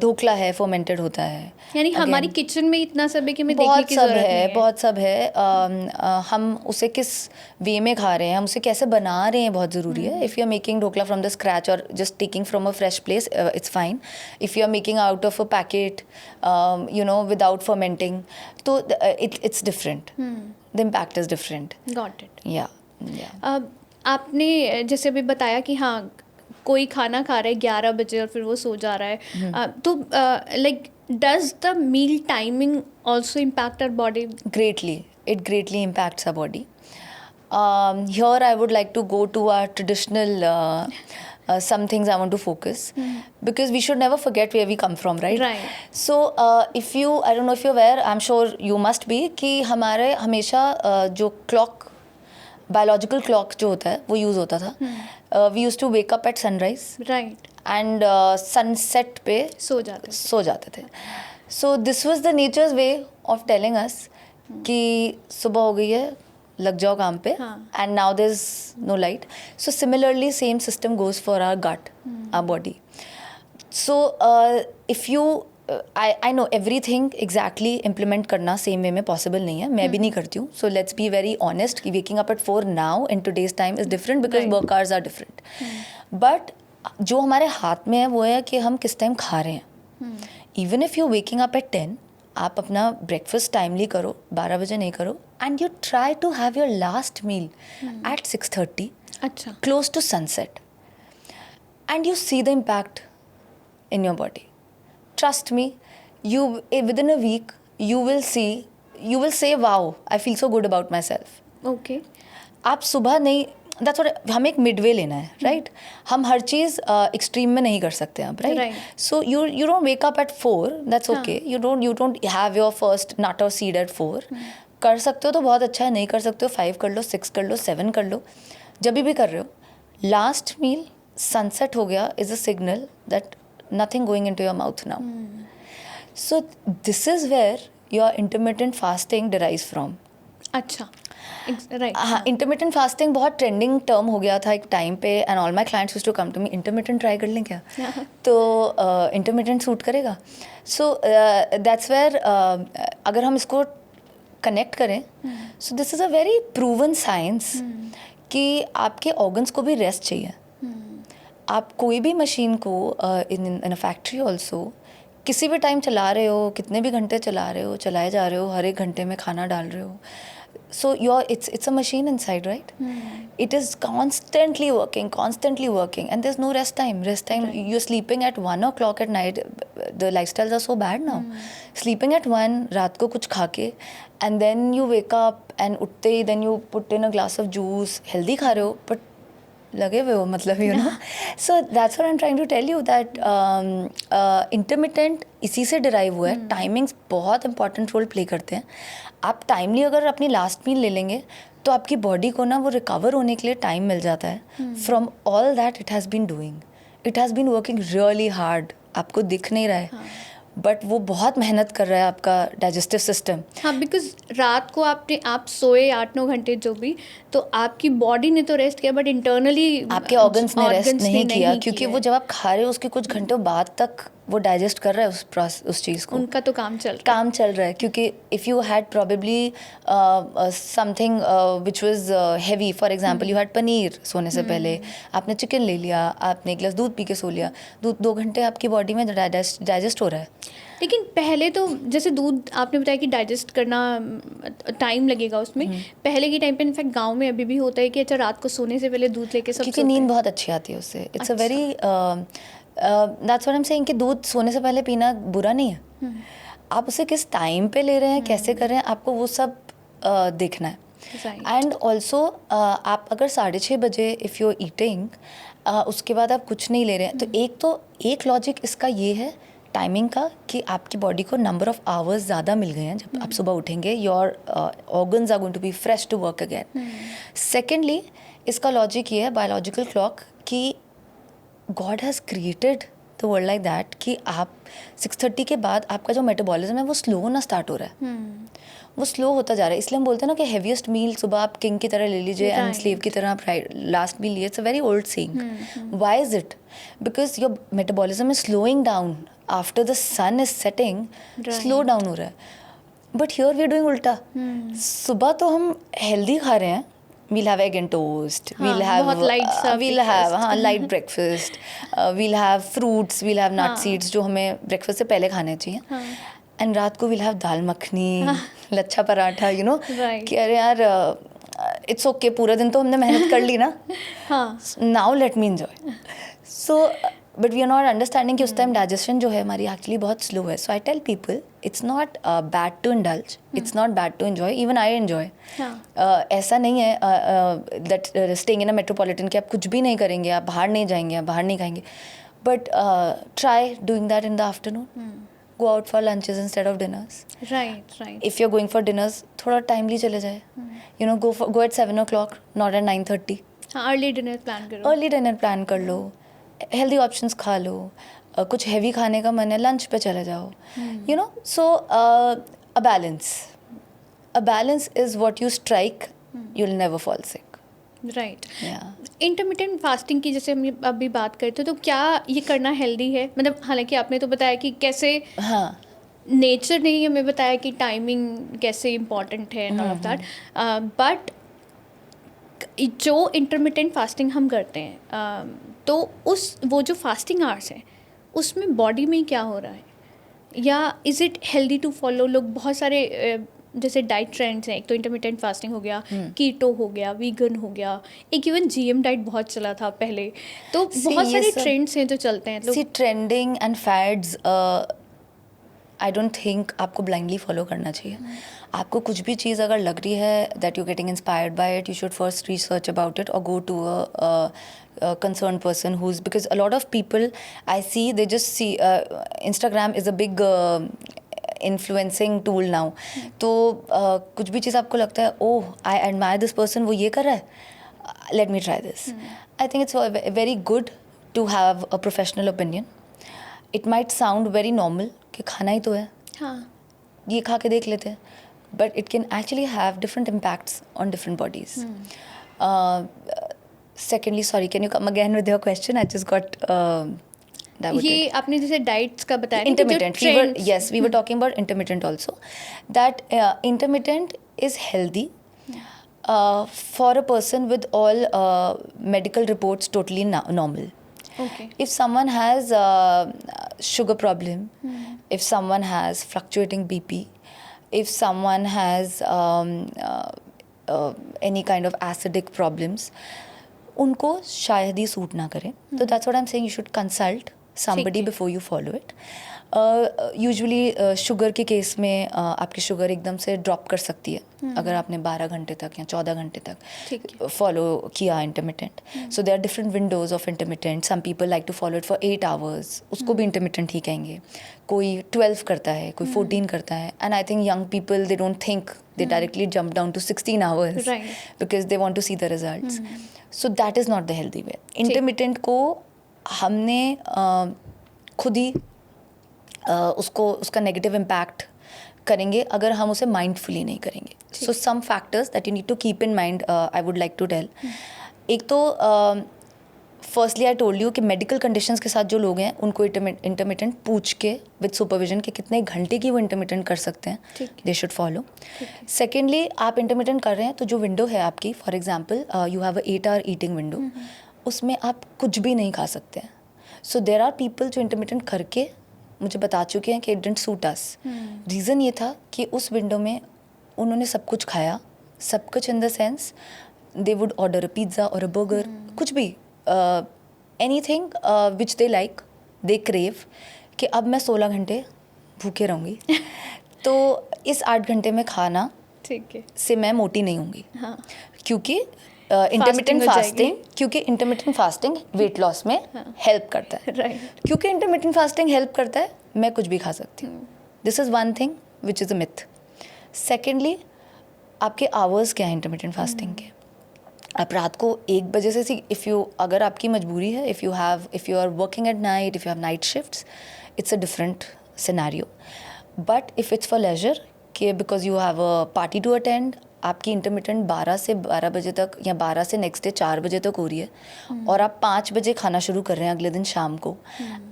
Dhokla है, fermented होता है. यानी हमारी Again, किचन में इतना सब है कि हमें देखने बहुत की सब जरूरत नहीं है, है. बहुत सब है. हम उसे किस वे में खा रहे हैं, हम उसे कैसे बना रहे हैं, बहुत ज़रूरी है. If you are making dhokla from the scratch or just taking from a fresh place, it's fine. If you are making out of a packet, you know, without fermenting, तो it's different. The impact is different. Got it. Yeah, yeah. आपने जैसे अभी बताया कि हाँ कोई खाना खा रहा है 11 बजे और फिर वो सो जा रहा है, तो like does the meal timing also impact our body? Greatly. It greatly impacts our body. Here I would like to go to our traditional some things I want to focus, because we should never forget where we come from, right? Right. So if you, I don't know if you're aware, I'm sure you must be, कि हमारे हमेशा जो clock, biological clock जो होता है वो use होता था. We use to wake up at sunrise right. And sunset पे सो जाते थे. So this was the nature's way of telling us कि सुबह हो गई है, लग जाओ काम पे, and now there is no light. So similarly same system goes for our gut, our body. So if you, I know everything exactly implement करना सेम वे में पॉसिबल नहीं है, मैं भी नहीं करती हूँ. So let's be very honest कि waking up at 4 now in today's time is different because work hours are different. But जो हमारे हाथ में है वो है कि हम किस टाइम खा रहे हैं. Even if you waking up eight 10, आप अपना ब्रेकफास्ट टाइमली करो, 12 बजे नहीं करो, and you try to have your last meal at 6:30, अच्छा, close to sunset, and you see the impact in your body. Trust me, you within a week you will see, you will say wow, I feel so good about myself. Okay. आप सुबह नहीं, that's what, हमें एक Midway लेना है, right? हम हर चीज़ extreme में नहीं कर सकते हैं, right? Right. So you don't wake up at 4, that's okay. You don't have your first nut or seed at 4. कर सकते हो तो बहुत अच्छा है, नहीं कर सकते हो 5 कर लो, 6 कर लो, 7 कर लो, जब भी कर रहे हो. लास्ट मील सनसेट हो गया is a signal that nothing going into your mouth now. So this is where your intermittent fasting derives from. अच्छा, राइट. हाँ, intermittent fasting बहुत ट्रेंडिंग टर्म हो गया था एक टाइम पे, and all my clients used to come to me, intermittent try कर लें क्या? तो इंटरमिटेंट सूट करेगा. सो दैट्स वेयर अगर हम इसको कनेक्ट करें, सो this is a very proven science कि आपके ऑर्गन्स को भी रेस्ट चाहिए. आप कोई भी मशीन को इन अ फैक्ट्री ऑल्सो किसी भी टाइम चला रहे हो, कितने भी घंटे चला रहे हो, चलाए जा रहे हो, हर एक घंटे में खाना डाल रहे हो. So it's a machine inside, right? It is constantly working, and there's no rest time. Right. You're sleeping at 1 o'clock at night. The lifestyles are so bad now. Sleeping at 1, रात को कुछ खा के, and then you wake up and उठते ही then you put in a glass of juice. Healthy खा रहे हो, but लगे हुए हो, मतलब, you know. So that's what I'm trying to tell you, that intermittent इसी से derive हुआ है. टाइमिंग्स बहुत इंपॉर्टेंट रोल प्ले करते हैं. आप टाइमली अगर अपनी लास्ट मील ले लेंगे तो आपकी बॉडी को ना वो रिकवर होने के लिए टाइम मिल जाता है from all that it has been doing. It has been working really hard. आपको दिख नहीं रहा है, बट वो बहुत मेहनत कर रहा है आपका डाइजेस्टिव सिस्टम. हाँ, बिकॉज रात को आप सोए 8-9 घंटे जो भी, तो आपकी बॉडी ने तो रेस्ट किया, बट इंटरनली आपके ऑर्गन्स ने रेस्ट नहीं किया, क्योंकि वो जब आप खा रहे हो उसके कुछ घंटों बाद तक वो डाइजेस्ट कर रहा है उस चीज़ को. उनका तो काम चल रहा है. क्योंकि if you had probably something which was heavy, for example you had paneer सोने से पहले, आपने चिकन ले लिया, आपने एक गिलास दूध पी के सो लिया, दूध 2 घंटे आपकी बॉडी में डाइजेस्ट हो रहा है. लेकिन पहले तो जैसे दूध आपने बताया कि डाइजेस्ट करना टाइम लगेगा उसमें, पहले के टाइम पे इनफैक्ट गांव में अभी भी होता है कि अच्छा रात को सोने से पहले दूध लेके सब क्योंकि नींद बहुत अच्छी आती है उससे. It's a very that's what I am saying कि दूध सोने से पहले पीना बुरा नहीं है. आप उसे किस टाइम पे ले रहे हैं, कैसे कर रहे हैं, आपको वो सब देखना है. एंड ऑल्सो आप अगर 6:30 बजे इफ़ यू आर ईटिंग, उसके बाद आप कुछ नहीं ले रहे हैं, तो एक लॉजिक इसका ये है टाइमिंग का कि आपकी बॉडी को नंबर ऑफ आवर्स ज़्यादा मिल गए हैं. जब आप सुबह उठेंगे, your organs are going to be fresh to work again. Secondly, इसका लॉजिक ये है, बायोलॉजिकल क्लॉक, कि God has created the world like that कि आप 6:30 के बाद आपका जो मेटाबॉलिज्म है वो स्लो होना स्टार्ट हो रहा है, वो स्लो होता जा रहा है. इसलिए हम बोलते हैं ना कि हैवीएस्ट मील सुबह आप किंग की तरह ले लीजिए एंड स्लेव की तरह आप लास्ट मील लिए. It's a very old saying. Why is it? Because your metabolism is slowing down after the sun is setting. Slow down हो रहा है. But here we are doing उल्टा. सुबह तो हम हेल्दी खा रहे हैं. We'll have egg and toast. We'll have light breakfast. We'll have fruits. We'll have nut seeds जो हमें breakfast से पहले खाने चाहिए. And रात को we'll have dal makhani, lachha paratha, you know. कि अरे यार it's okay, पूरा दिन तो हमने मेहनत कर ली ना. Now let me enjoy. So but we are not understanding कि उस टाइम digestion जो है हमारी actually बहुत slow है. So I tell people it's not bad to indulge. It's not bad to enjoy. Even I enjoy. ऐसा नहीं है that staying in a metropolitan कि आप कुछ भी नहीं करेंगे, आप बाहर नहीं जाएंगे, आप बाहर नहीं खाएंगे. But try doing that in the afternoon. Go out for lunches instead of dinners. Right. If you're going for dinners, थोड़ा timely चले जाए. You know, go at 7 o'clock, not at 9:30. early dinner plan करो. Early dinner plan कर लो. Healthy options खा लो. कुछ heavy खाने का मन है, लंच पे चले जाओ. You know, so a balance is what you strike. You will never fall sick. Right. Intermittent fasting की जैसे हम अभी बात करते तो क्या ये करना हेल्दी है? मतलब हालांकि आपने तो बताया कि कैसे नेचर ने ही हमें बताया कि टाइमिंग कैसे इम्पॉर्टेंट है and all of that, but जो इंटरमिटेंट फास्टिंग हम करते हैं तो वो जो फास्टिंग आवर्स है उसमें बॉडी में क्या हो रहा है, या is it healthy to follow? लोग बहुत सारे जैसे डाइट ट्रेंड्स हैं. एक तो इंटरमिटेंट फास्टिंग हो गया, कीटो हो गया, वीगन हो गया, एक इवन जीएम डाइट बहुत चला था पहले. तो बहुत सारे ट्रेंड्स हैं जो चलते हैं. See trending and fads I don't think आपको ब्लाइंडली फॉलो करना चाहिए. आपको कुछ भी चीज़ अगर लग रही है that you getting inspired by it, you should first research about it और go to a concerned person who's, because a lot of people I see, they just see Instagram is a big influencing tool now. तो कुछ भी चीज़ आपको लगता है oh I admire this person, वो ये कर रहा है, let me try this. I think it's very good to have a professional opinion. It might sound very normal कि खाना ही तो है, ये खा के देख लेते हैं, but it can actually have different impacts on different bodies. Secondly, sorry, can you come again with your question? I just got ये आपने जैसे डाइट्स का बताया intermittent. We were talking about intermittent also. That intermittent is healthy for a person with all medical reports totally normal. Okay. If someone has sugar problem, if someone has fluctuating BP, if someone has any kind of acidic problems, उनको शायद ही suit ना करें. तो that's what I'm saying, you should consult somebody before you follow it. Usually sugar के case में आपकी sugar एकदम से ड्रॉप कर सकती है अगर आपने 12 घंटे तक या 14 घंटे तक फॉलो किया intermittent. So there are different windows of intermittent. Some people like to follow it for 8 hours, उसको भी इंटरमिटेंट ही कहेंगे. कोई 12 करता है, कोई 14 करता है. And I think young people they don't think, they directly jump down to 16 hours because they want to see the results. So that is not the healthy way. Intermittent को हमने खुद ही उसका नेगेटिव इम्पैक्ट करेंगे अगर हम उसे mindfully नहीं करेंगे. So some factors that you need to keep in mind I would like to tell. एक तो फर्स्टली आई टोल्ड यू कि मेडिकल कंडीशंस के साथ जो लोग हैं उनको इंटरमिटेंट पूछ के विद सुपरविजन के कितने घंटे की वो इंटरमिटेंट कर सकते हैं, दे शुड फॉलो. सेकेंडली, आप इंटरमिटेंट कर रहे हैं तो जो विंडो है आपकी, for example you have a 8 hour eating window, उसमें आप कुछ भी नहीं खा सकते हैं. सो देर आर पीपल जो इंटरमिटेंट करके मुझे बता चुके हैं कि it didn't suit us. Reason ये था कि उस विंडो में उन्होंने सब कुछ खाया, सब कुछ in the sense they would order a pizza और अ बर्गर, कुछ भी, anything which they like, they crave, कि अब मैं 16 घंटे भूखे रहूँगी. तो इस 8 घंटे में खाना से मैं मोटी नहीं होंगी. क्योंकि इंटरमिटेंट फास्टिंग वेट लॉस में हेल्प करता है. क्योंकि इंटरमिटेंट फास्टिंग हेल्प करता है, मैं कुछ भी खा सकती हूँ. This is one thing which is a myth. Secondly, आपके आवर्स क्या हैं इंटरमिटेंट फास्टिंग के? आप रात को 1 बजे से अगर आपकी मजबूरी है, if you are working at night, if you have night shifts, it's a different scenario. But if it's for leisure कि because you have a party to attend, आपकी इंटरमिटेंट 12 से 12 बजे तक या 12 से नेक्स्ट डे 4 बजे तक हो रही है, और आप 5 बजे खाना शुरू कर रहे हैं अगले दिन शाम को,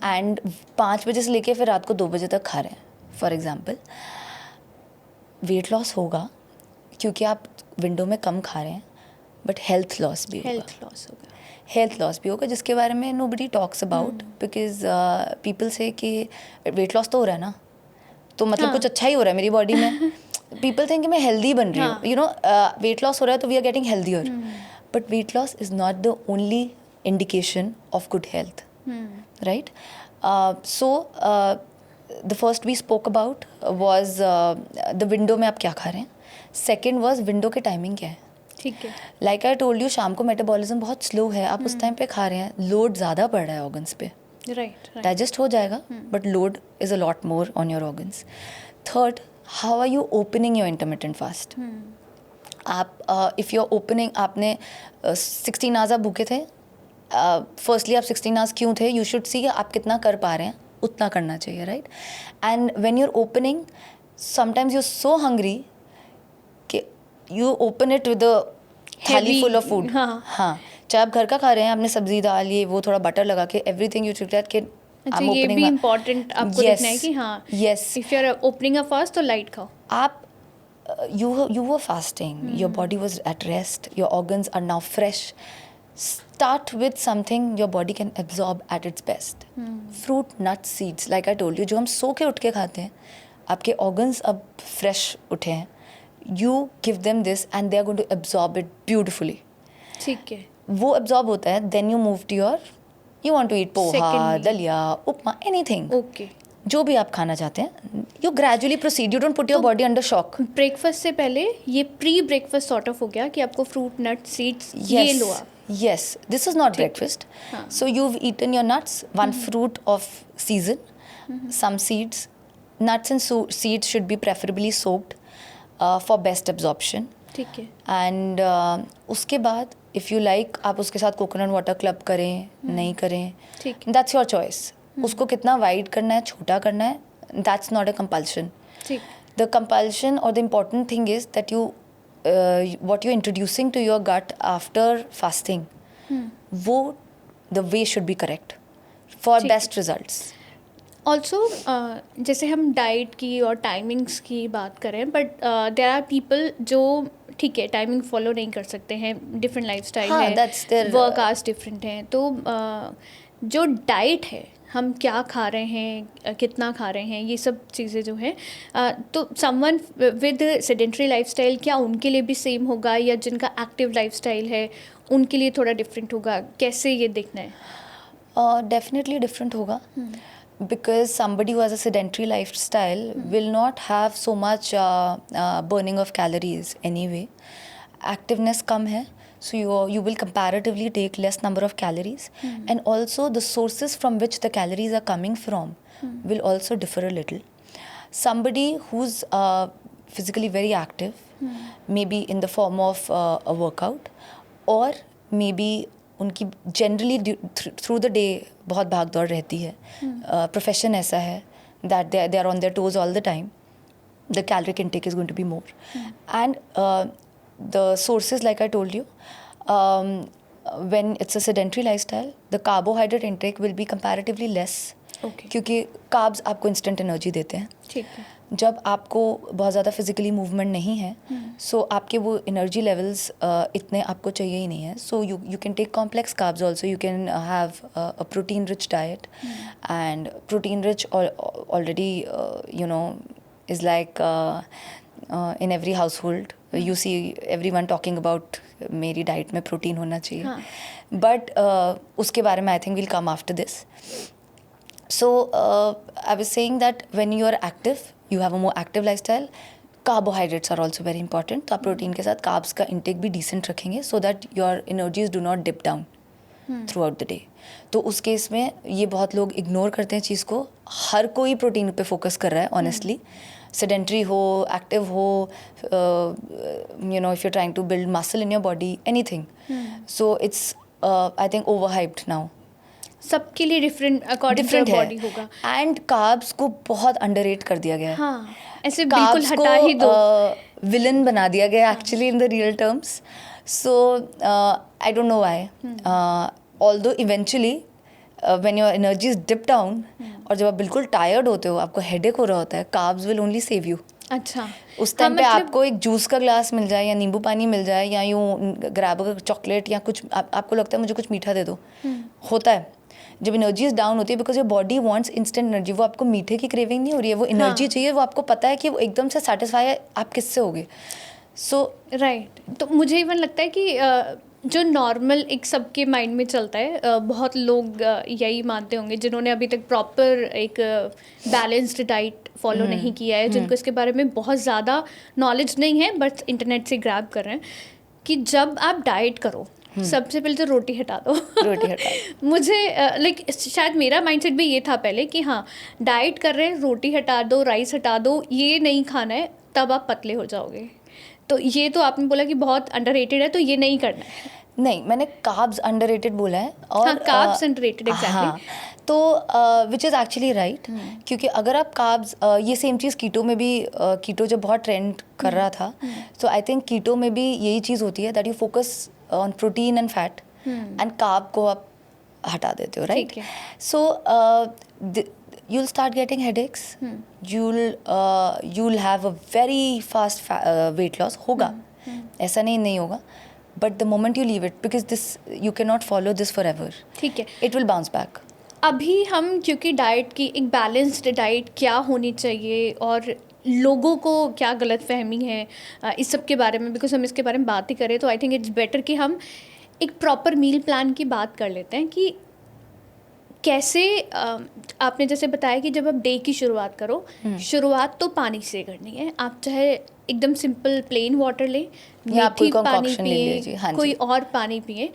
एंड 5 बजे से लेके फिर रात को 2 बजे तक खा रहे हैं फॉर एग्ज़ाम्पल, वेट लॉस होगा क्योंकि आप विंडो में कम खा रहे हैं, बट हेल्थ लॉस भी होगा जिसके बारे में nobody talks about, because people से कि वेट लॉस तो हो रहा है ना, तो मतलब कुछ अच्छा ही हो रहा है मेरी बॉडी में. पीपल थिंक कि मैं हेल्दी बन रही हूँ, यू नो, वेट लॉस हो रहा है तो we are getting healthier, but weight loss is not the only indication of good health, right? So the first we spoke about was the window में आप क्या खा रहे हैं. सेकेंड वॉज विंडो के टाइमिंग क्या है. ठीक है. लाइक आई टोल्ड यू, शाम को मेटाबॉलिज्म बहुत स्लो है, आप उस टाइम पे खा रहे हैं, लोड ज़्यादा पड़ रहा है ऑर्गन्स पे. राइट. डाइजेस्ट हो जाएगा, but load is a lot more on your organs. Third, how are you opening your intermittent fast. आप इफ़ यू आर ओपनिंग, आपने 16 आवर्स आप भूखे थे, फर्स्टली आप 16 आवर्स क्यों थे, यू शुड सी आप कितना कर पा रहे हैं, उतना करना चाहिए, right? And when you are opening, sometimes you are so hungry कि you open it with a thali full of food. हाँ, चाहे आप घर का खा रहे हैं, आपने सब्जी दाल ये वो थोड़ा बटर लगा के, एवरीथिंग यू शुड कि अच्छा, ये भी इम्पोर्टेंट आपको देखना है कि हाँ, yes, if you are opening a fast तो लाइट खाओ. आप you were fasting, your body was at rest, your organs are now fresh. Start with something your body can absorb at its best. Fruit, nuts, seeds, like I told you, जो हम सो के उठ के खाते हैं, आपके organs अब fresh उठे हैं, you give them this and they are going to absorb it beautifully. ठीक है. वो absorb होता है, then you move to you want to eat poha, दलिया, उपमा, anything. Okay. जो भी आप खाना चाहते हैं, you gradually proceed, you don't put your body under shock. Breakfast से पहले ये प्री ब्रेकफास्ट सॉर्ट ऑफ हो गया कि आपको फ्रूट, नट, सीड्स ये लो आप. Yes, this is not breakfast. So you've eaten your nuts, one fruit of season, some seeds. Nuts and seeds should be preferably soaked for best absorption. ठीक है. And उसके बाद if you like, आप उसके साथ coconut water club करें, नहीं करें, that's your choice. उसको कितना वाइड करना है, छोटा करना है, that's not a compulsion. The compulsion or the important thing is that what you're introducing to your gut after fasting, वो the way should be correct for best results. Also जैसे हम डाइट की और टाइमिंग्स की बात करें, but there are people जो ठीक है टाइमिंग फॉलो नहीं कर सकते हैं, डिफरेंट लाइफस्टाइल है, वर्क आवर्स डिफरेंट हैं, तो जो डाइट है, हम क्या खा रहे हैं, कितना खा रहे हैं, ये सब चीज़ें जो हैं, तो समवन विद सेडेंटरी लाइफस्टाइल, क्या उनके लिए भी सेम होगा या जिनका एक्टिव लाइफस्टाइल है उनके लिए थोड़ा डिफरेंट होगा? कैसे ये देखना है? डेफिनेटली डिफरेंट होगा, because somebody who has a sedentary lifestyle will not have so much burning of calories anyway. Activeness कम है, so you will comparatively take less number of calories, and also the sources from which the calories are coming from will also differ a little. Somebody who's physically very active, maybe in the form of a workout, or maybe उनकी generally through the day बहुत भाग दौड़ रहती है, profession ऐसा है that they are on their toes all the time, the caloric intake is going to be more, and the sources like I told you, when it's a sedentary lifestyle, the carbohydrate intake will be comparatively less, क्योंकि carbs आपको instant energy देते हैं. ठीक है. जब आपको बहुत ज़्यादा फिजिकली मूवमेंट नहीं है, सो आपके वो एनर्जी लेवल्स इतने आपको चाहिए ही नहीं है. So you can take complex carbs also, you can have a protein rich diet, and protein rich already you know is like in every household, you see everyone talking about मेरी diet में protein होना चाहिए, but उसके बारे में I think will come after this. So I was saying that when you are active, you have a more active lifestyle, carbohydrates are also very important. तो आप protein के साथ कार्ब्स का इंटेक भी डिसेंट रखेंगे, so that your energies do not dip down throughout the day. तो उस case में ये बहुत लोग इग्नोर करते हैं चीज़ को. हर कोई प्रोटीन पे फोकस कर रहा है ऑनेस्टली, sedentary हो, active हो, if you're trying to build muscle in your body, anything. So it's I think overhyped now. सबके लिए डिफरेंट अकॉर्डिंग टू बॉडी होगा. एंड कार्ब्स को बहुत अंडररेट कर दिया गया है. हाँ, ऐसे बिल्कुल हटा ही दो. विलन बना दिया गया actually in the real terms. So I don't know why. Although eventually when your energy is dip down, और जब आप बिल्कुल टायर्ड होते हो, आपको हेडेक हो रहा होता है, carbs will only save you. अच्छा, उस टाइम पे आपको एक जूस का ग्लास मिल जाए या नींबू पानी मिल जाए या यूँ ग्रैब चॉकलेट या कुछ, आपको लगता है मुझे कुछ मीठा दे दो, होता है. जब एनर्जी इज डाउन होती है, because your body wants instant energy. वो आपको मीठे की क्रेविंग नहीं हो रही है, वो एनर्जी चाहिए. वो आपको पता है कि वो एकदम से सेटिस्फाई है, आप किससे होगे. सो राइट. तो मुझे इवन लगता है कि जो नॉर्मल एक सबके माइंड में चलता है, बहुत लोग यही मानते होंगे जिन्होंने अभी तक प्रॉपर एक बैलेंस्ड डाइट फॉलो नहीं किया है, जिनको इसके बारे में बहुत ज़्यादा नॉलेज नहीं है, बट इंटरनेट से ग्रैब कर रहे हैं कि जब आप डाइट करो, सबसे पहले तो रोटी हटा दो. रोटी हटा. मुझे लाइक शायद मेरा माइंडसेट भी ये था पहले कि हाँ, डाइट कर रहे हैं, रोटी हटा दो, राइस हटा दो, ये नहीं खाना है, तब आप पतले हो जाओगे. तो ये तो आपने बोला कि बहुत अंडररेटेड है, तो ये नहीं करना है. नहीं, मैंने कार्ब्स अंडररेटेड बोला है. और हाँ, कार्ब्स अंडररेटेड, एग्जैक्टली. तो विच इज़ एक्चुअली राइट, क्योंकि अगर आप कार्ब्स, ये सेम चीज़ कीटो में भी, कीटो जब बहुत ट्रेंड कर रहा था, तो आई थिंक कीटो में भी यही चीज़ होती है that you focus on protein and fat, and carb को आप हटा देते हो, right. So you'll start getting headaches. You'll have a very fast weight loss. होगा, ऐसा नहीं होगा. But the moment you leave it, because this you cannot follow this forever. ठीक है. It will bounce back. अभी हम क्योंकि डाइट की एक बैलेंस्ड डाइट क्या होनी चाहिए और लोगों को क्या गलत फहमी है इस सब के बारे में, बिकॉज हम इसके बारे में बात ही करें, तो आई थिंक इट्स बेटर कि हम एक प्रॉपर मील प्लान की बात कर लेते हैं कि कैसे आपने जैसे बताया कि जब आप डे की शुरुआत करो, शुरुआत तो पानी से करनी है. आप चाहे एकदम सिंपल प्लेन वाटर लें, मेथी पानी पिए, कोई और पानी पिए.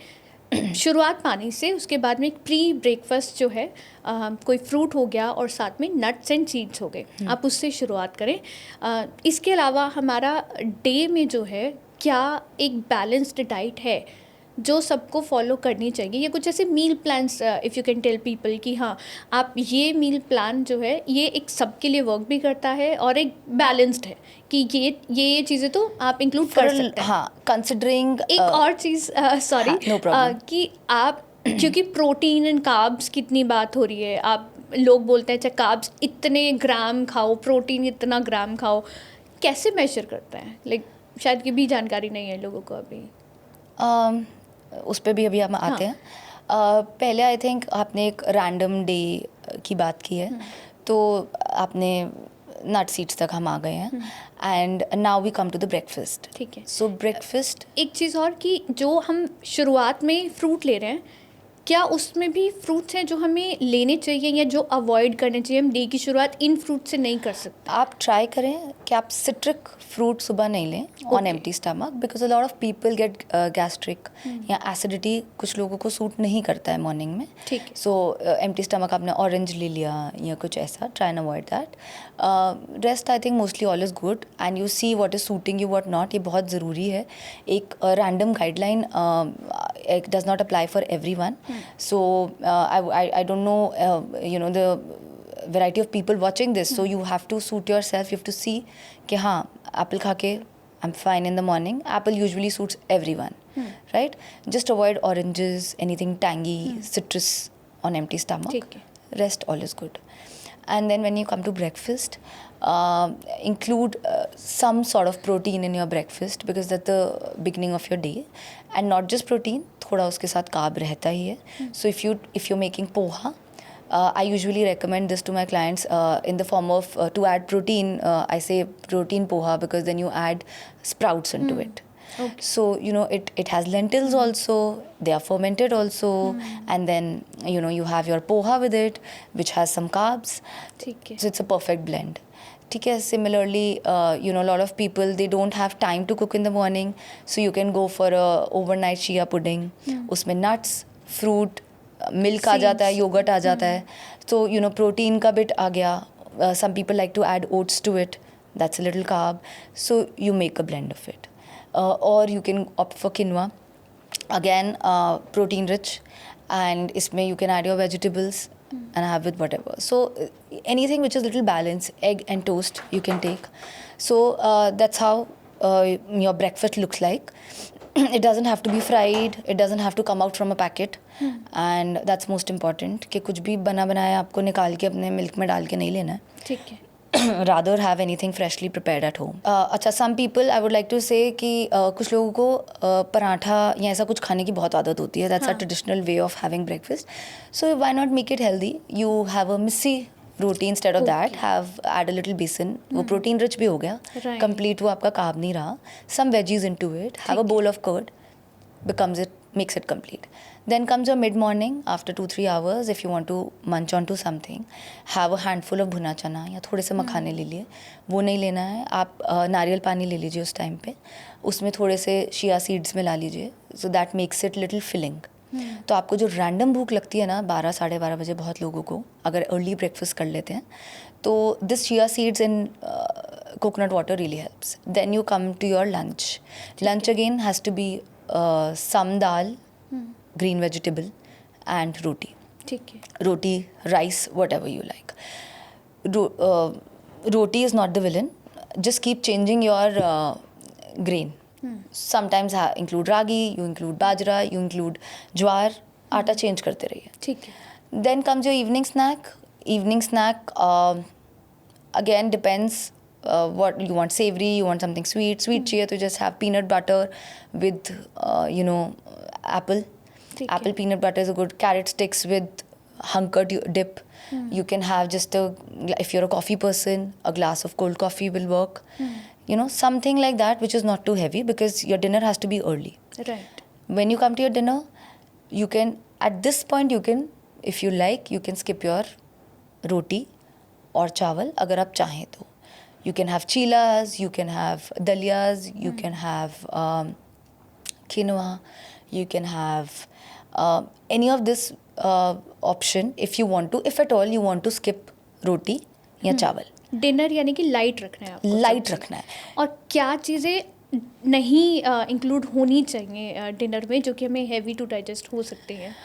शुरुआत पानी से. उसके बाद में एक प्री ब्रेकफास्ट जो है, कोई फ्रूट हो गया और साथ में नट्स एंड सीड्स हो गए, आप उससे शुरुआत करें. इसके अलावा हमारा डे में जो है, क्या एक बैलेंस्ड डाइट है जो सबको फॉलो करनी चाहिए, या कुछ ऐसे meal plans if you can tell people कि हाँ, आप ये मील प्लान जो है ये एक सबके लिए वर्क भी करता है और एक बैलेंस्ड है कि ये चीज़ें तो आप इंक्लूड कर सकते हैं. हाँ, कंसिडरिंग एक और चीज़, सॉरी, नो प्रॉब्लम, कि आप क्योंकि प्रोटीन एंड कार्ब्स कितनी बात हो रही है, आप लोग बोलते हैं अच्छा कार्ब्स इतने ग्राम खाओ, प्रोटीन इतना ग्राम खाओ, कैसे मेजर करते हैं? लाइक शायद ये भी जानकारी नहीं है लोगों को अभी. उस पर भी अभी हम आते हैं. पहले आई थिंक आपने एक रैंडम डे की बात की है, तो आपने नट सीड्स तक हम आ गए हैं, and now we come to the breakfast. ठीक है. सो ब्रेकफास्ट, एक चीज़ और कि जो हम शुरुआत में फ्रूट ले रहे हैं, क्या उसमें भी फ्रूट्स हैं जो हमें लेने चाहिए या जो अवॉइड करने चाहिए? हम डे की शुरुआत इन फ्रूट से नहीं कर सकते. आप ट्राई करें कि आप सिट्रिक फ्रूट सुबह नहीं लें on empty stomach, because a lot of people get gastric या एसिडिटी, कुछ लोगों को सूट नहीं करता है मॉर्निंग में. ठीक है. सो एम्प्टी स्टमक आपने ऑरेंज ले लिया या कुछ ऐसा, try and avoid that. Rest I think mostly all is good, and you see what is suiting you, what not. ये बहुत ज़रूरी है. एक random guideline does not apply for everyone. So I don't know the variety of people watching this, so you have to suit yourself. You have to see कि हाँ, apple खा के I'm fine in the morning. Apple usually suits everyone, right? Just avoid oranges, anything tangy, citrus on empty stomach. ठीक है. Rest all is good. And then when you come to breakfast, include some sort of protein in your breakfast, because that's the beginning of your day. And not just protein, थोड़ा उसके साथ carb रहता ही है. So if you're making poha, I usually recommend this to my clients in the form of to add protein. I say protein poha because then you add sprouts into it. Okay. So it has lentils also, they are fermented also, and then you have your poha with it, which has some carbs. ठीक है. So it's a perfect blend. ठीक है. Similarly, a lot of people, they don't have time to cook in the morning, so you can go for a overnight chia pudding. उसमें nuts, fruit, milk आ जाता है, yogurt आ जाता है. So protein का bit आ गया. Some people like to add oats to it. that's a little carb. So you make a blend of it. Or you can opt for quinoa. Again, protein rich, and isme you can add your vegetables and have with whatever. So anything which is little balanced, egg and toast you can take. So that's how your breakfast looks like. It doesn't have to be fried, it doesn't have to come out from a packet, and that's most important कि कुछ भी बना बनाया आपको निकाल के अपने milk में डाल के नहीं लेना है. ठीक है. rather have anything freshly prepared at home. अच्छा, some people I would like to say कि कुछ लोगों को पराठा या ऐसा कुछ खाने की बहुत आदत होती है. That's a traditional way of having breakfast. So why not make it healthy? You have a missy roti instead of that. Have add a little besan. वो protein rich भी हो गया. Right. Complete वो आपका carb नहीं रहा. Some veggies into it. Have a bowl of curd. Makes it complete. Then comes your mid morning after 2-3 hours. If you want to munch onto something, have a handful of भुना चना या थोड़े से मखाने ले लिए. वो नहीं लेना है, आप नारियल पानी ले लीजिए उस टाइम पे, उसमें थोड़े से चिया सीड्स मिला लीजिए. So that makes it little filling. तो आपको जो रैंडम भूख लगती है ना 12 साढ़े 12 बजे बहुत लोगों को, अगर अर्ली ब्रेकफास्ट कर लेते हैं, तो this chia seeds in coconut water really helps. Then you come to your lunch. Lunch again has to be some dal, green vegetable, and roti. ठीक है. Roti, rice, whatever you like. Roti is not the villain. Just keep changing your grain. Sometimes include ragi, you include bajra, you include jwar. आटा change करते रहिए. ठीक है. Then comes your evening snack. Evening snack again depends what you want. Savory, you want something sweet. Sweet चाहिए तो just have peanut butter with apple. Apple peanut butter is a good. Carrot sticks with hunker dip. You can have just if you're a coffee person, a glass of cold coffee will work. Something like that which is not too heavy, because your dinner has to be early. Right. When you come to your dinner, you can, at this point you can, if you like, you can skip your roti or chawal अगर आप चाहें तो. You can have chilas, you can have dalias, you can have quinoa, you can have any of this option if you want to, if at all you want to skip roti या चावल. Dinner यानी कि light रखना है आपको. Light रखना है. और क्या चीज़ें नहीं इंक्लूड होनी चाहिए डिनर में जो कि हमें हैवी टू डाइजेस्ट हो सकती हैं?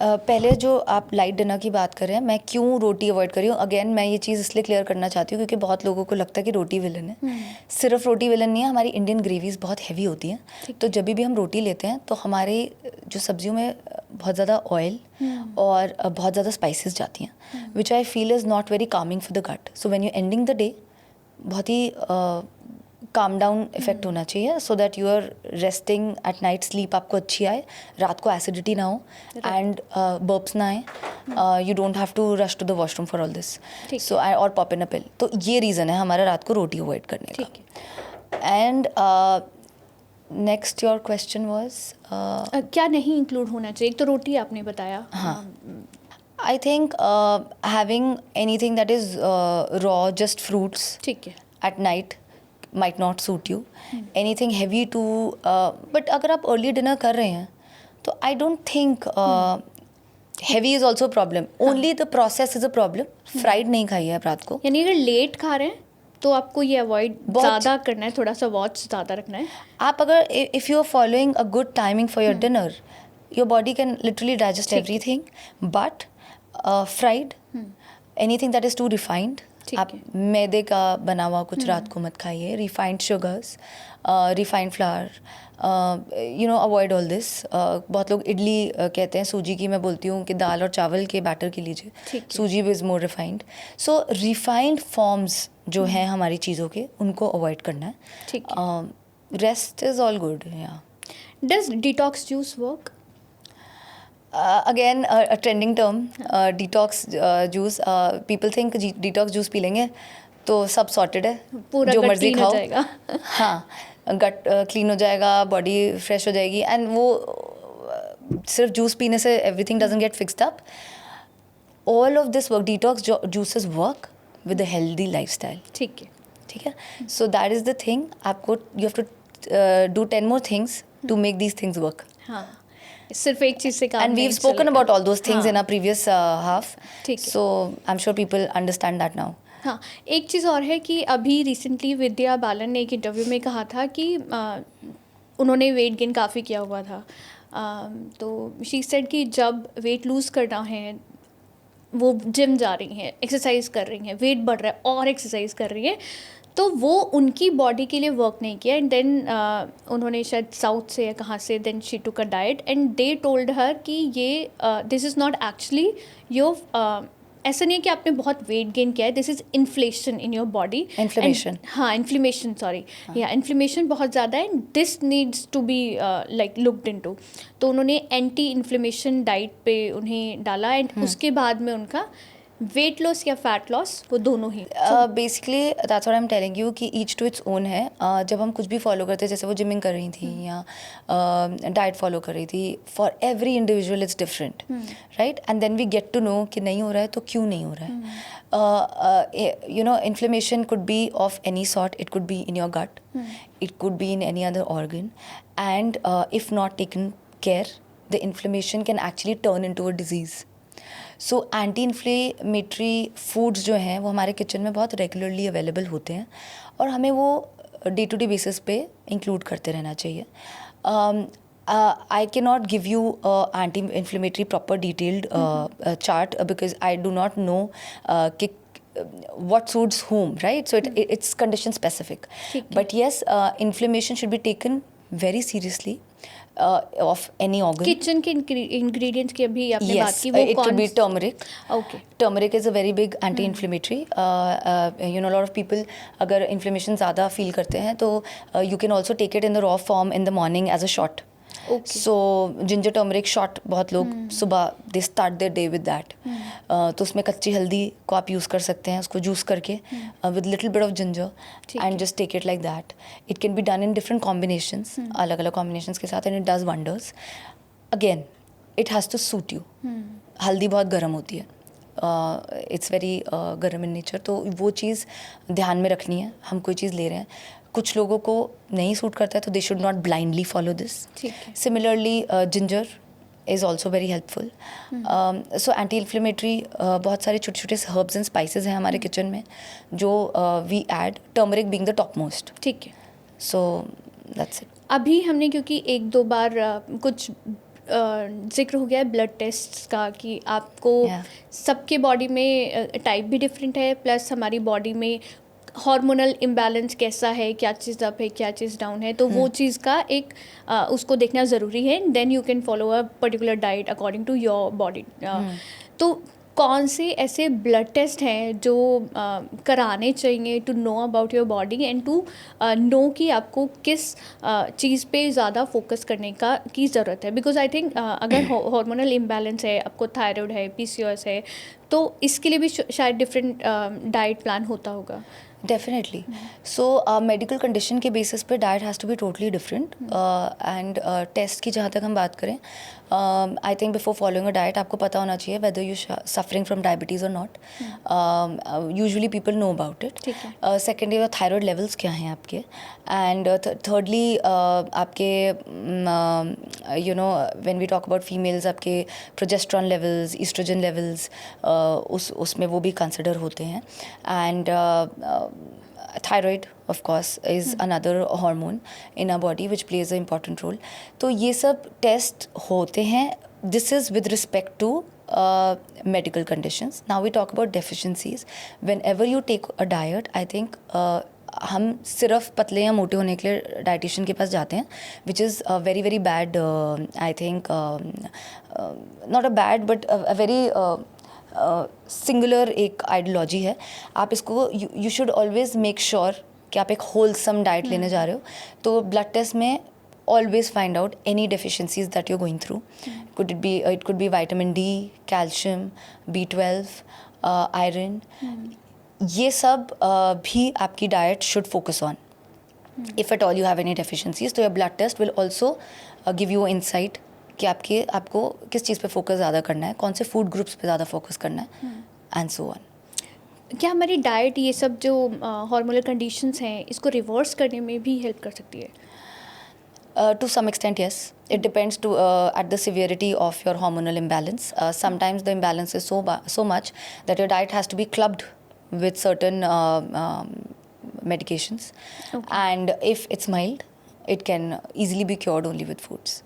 पहले जो आप लाइट डिनर की बात कर रहे हैं, मैं क्यों रोटी अवॉइड कर रही हूँ, अगेन मैं ये चीज़ इसलिए क्लियर करना चाहती हूँ क्योंकि बहुत लोगों को लगता है कि रोटी विलन है. सिर्फ रोटी विलन नहीं है, हमारी इंडियन ग्रेवीज बहुत हैवी होती हैं. तो जब भी हम रोटी लेते हैं तो हमारे जो सब्जियों में बहुत ज़्यादा ऑयल और बहुत ज़्यादा स्पाइसेस जाती हैं, which I feel is not very calming for the gut. So when you ending the day, बहुत ही काम डाउन इफेक्ट होना चाहिए, so that you are resting at night, sleep आपको अच्छी आए, रात को एसिडिटी ना हो एंड बर्प्स ना आए, you don't have to rush to the washroom for all this. So और पॉप इन अ पिल. तो ये रीज़न है हमारा रात को रोटी अवॉइड करने का. And next your question was क्या नहीं इंक्लूड होना चाहिए? तो रोटी आपने बताया. हाँ. I think having anything that is raw, just fruits, ठीक है. at night might not suit you. Anything heavy to but अगर आप early dinner कर रहे हैं तो I don't think heavy is also a problem. Only the process is a problem. Fried नहीं खाइए आप रात को. यानी अगर लेट खा रहे हैं तो आपको ये अवॉइड ज़्यादा करना है, थोड़ा सा वॉच ज़्यादा रखना है. आप अगर if you are following a good timing for your dinner, your body can literally digest everything. But fried, anything that is too refined, आप मैदे का बना हुआ कुछ रात को मत खाइए. Refined sugars, refined flour, avoid all this. बहुत लोग इडली कहते हैं सूजी की, मैं बोलती हूँ कि दाल और चावल के बैटर की लीजिए. Suji is more refined. So refined forms जो हैं हमारी चीज़ों के, उनको अवॉइड करना है. Rest is all good. या does detox juice work? Again, a trending term, detox juice. People think detox juice P लेंगे तो सब sorted है, पूरा जो gut मर्जी clean हो खाओ. जाएगा. हाँ, गट क्लीन हो जाएगा, बॉडी फ्रेश हो जाएगी. एंड वो सिर्फ जूस पीने से everything doesn't get fixed up. All of this work, detox juices work with a healthy lifestyle. ठीक है. ठीक है. So that is the thing. आपको you have to do 10 more things to make these things work. हाँ, सिर्फ एक चीज़ से काम And नहीं we've spoken चलेगा. about all those things in our previous half. ठीक है. So I'm sure people understand that now. हाँ, एक चीज़ और है कि अभी रिसेंटली विद्या बालन ने एक इंटरव्यू में कहा था कि उन्होंने वेट गेन काफ़ी किया हुआ था। तो शी सेड कि जब वेट लूज़ करना है, वो जिम जा रही हैं, एक्सरसाइज कर रही हैं, वेट बढ़ रहा है और एक्सरसाइज कर रही हैं, तो वो उनकी बॉडी के लिए वर्क नहीं किया। एंड देन उन्होंने शायद साउथ से या कहाँ से, then she took a diet and they told her कि ये this is not actually your, ऐसा नहीं है कि आपने बहुत वेट गेन किया है, this is inflation in your body. Inflammation. हाँ, इन्फ्लेमेशन, सॉरी, या इन्फ्लेमेशन बहुत ज़्यादा है, and this needs to be like looked into. तो उन्होंने एंटी इन्फ्लेमेशन डाइट पे उन्हें डाला, एंड उसके बाद में उनका वेट लॉस या फैट लॉस, वो दोनों ही। Basically that's what I am telling you कि ईच टू इट्स ओन है। जब हम कुछ भी फॉलो करते हैं, जैसे वो जिमिंग कर रही थी या डाइट फॉलो कर रही थी, for every individual it's different, right? And then we get to know कि नहीं हो रहा है तो क्यों नहीं हो रहा है। You know, inflammation could be of any sort, it could be in your gut, it could be in any other organ, and if not taken care the inflammation can actually turn into a disease. So anti inflammatory foods जो हैं वो हमारे kitchen में बहुत regularly available होते हैं, और हमें वो डे टू डे बेसिस पे इंक्लूड करते रहना चाहिए। I cannot give you anti-inflammatory proper detailed chart because I do not know what suits whom, right? So it's condition specific. But yes, inflammation should be taken very seriously of any organ. Kitchen के ingredients की अभी आपने बात Yes, की, वो it कौन? could be turmeric. Okay, Turmeric is a very big anti-inflammatory. You know, a lot of people अगर inflammation ज़्यादा feel करते हैं तो you can also take it in the raw form in the morning as a shot. Okay, so ginger turmeric shot बहुत लोग सुबह they start their day with that. तो उसमें कच्ची हल्दी को आप यूज़ कर सकते हैं, उसको जूस करके with little bit of ginger and just take it like that. It can be done in different combinations, अलग अलग कॉम्बिनेशंस के साथ, and it does wonders. Again it has to suit you. हल्दी बहुत गर्म होती है, इट्स वेरी गर्म इन नेचर, तो वो चीज़ ध्यान में रखनी है। हम कोई चीज़ ले रहे हैं, कुछ लोगों को नहीं सूट करता है तो they should not blindly follow this. ठीक है। Similarly ginger is also very helpful. So anti inflammatory बहुत सारे छोटे छोटे हर्ब्स एंड स्पाइसेस हैं हमारे किचन में जो we add, turmeric being the top most. ठीक है। So that's it. अभी हमने क्योंकि एक दो बार कुछ जिक्र हो गया है ब्लड टेस्ट का कि आपको Yeah. सबके बॉडी में टाइप भी डिफरेंट है, प्लस हमारी बॉडी में हार्मोनल इम्बैलेंस कैसा है, क्या चीज़ अप है, क्या चीज़ डाउन है, तो वो चीज़ का एक उसको देखना ज़रूरी है। Then you can follow a particular diet according to your body. तो कौन से ऐसे ब्लड टेस्ट हैं जो कराने चाहिए to know about your body and to know कि आपको किस चीज़ पे ज़्यादा फोकस करने की ज़रूरत है? बिकॉज आई थिंक अगर हार्मोनल इम्बैलेंस है, आपको थायराइड है, PCOS है, तो इसके लिए भी शायद डिफरेंट डाइट प्लान होता होगा। डेफिनेटली। सो मेडिकल कंडीशन के बेसिस पे diet has to be totally different. And test की जहाँ तक हम बात करें, I think before following a diet आपको पता होना चाहिए whether you suffering from diabetes और not. Usually people know about it. ठीक है। सेकेंडली थायराइड लेवल्स क्या हैं आपके, एंड थर्डली आपके you know when we talk about females, आपके प्रोजेस्ट्रॉन लेवल्स, ईस्ट्रोजन लेवल्स, उसमें वो भी कंसिडर होते हैं। And thyroid of course is another hormone in our body which plays an important role. तो ये सब टेस्ट होते हैं. This is with respect to medical conditions. Now we talk about deficiencies. Whenever you take a diet, I think हम सिर्फ पतले या मोटे होने के लिए डाइटिशियन के पास जाते हैं, which is very very bad. I think not a bad but a very singular एक आइडियोलॉजी है. आप इसको you should always make sure कि आप एक होलसम डाइट लेने जा रहे हो. तो ब्लड टेस्ट में always find out any deficiencies that you're going through. It could be vitamin D, calcium, B12, iron. ये सब भी आपकी diet should focus on. If at all you have any deficiencies, तो your blood test will also give you insight कि आपको किस चीज़ पे focus ज़्यादा करना है, कौन से फूड ग्रुप्स पे ज़्यादा फोकस करना है, एंड सो ऑन. क्या हमारी डाइट ये सब जो हार्मोनल कंडीशंस हैं इसको रिवर्स करने में भी हेल्प कर सकती है? To some extent, yes. It depends at the severity of your hormonal imbalance. Sometimes the imbalance is so much that your diet has to be clubbed with certain medications. And if it's mild, it can easily be cured only with foods.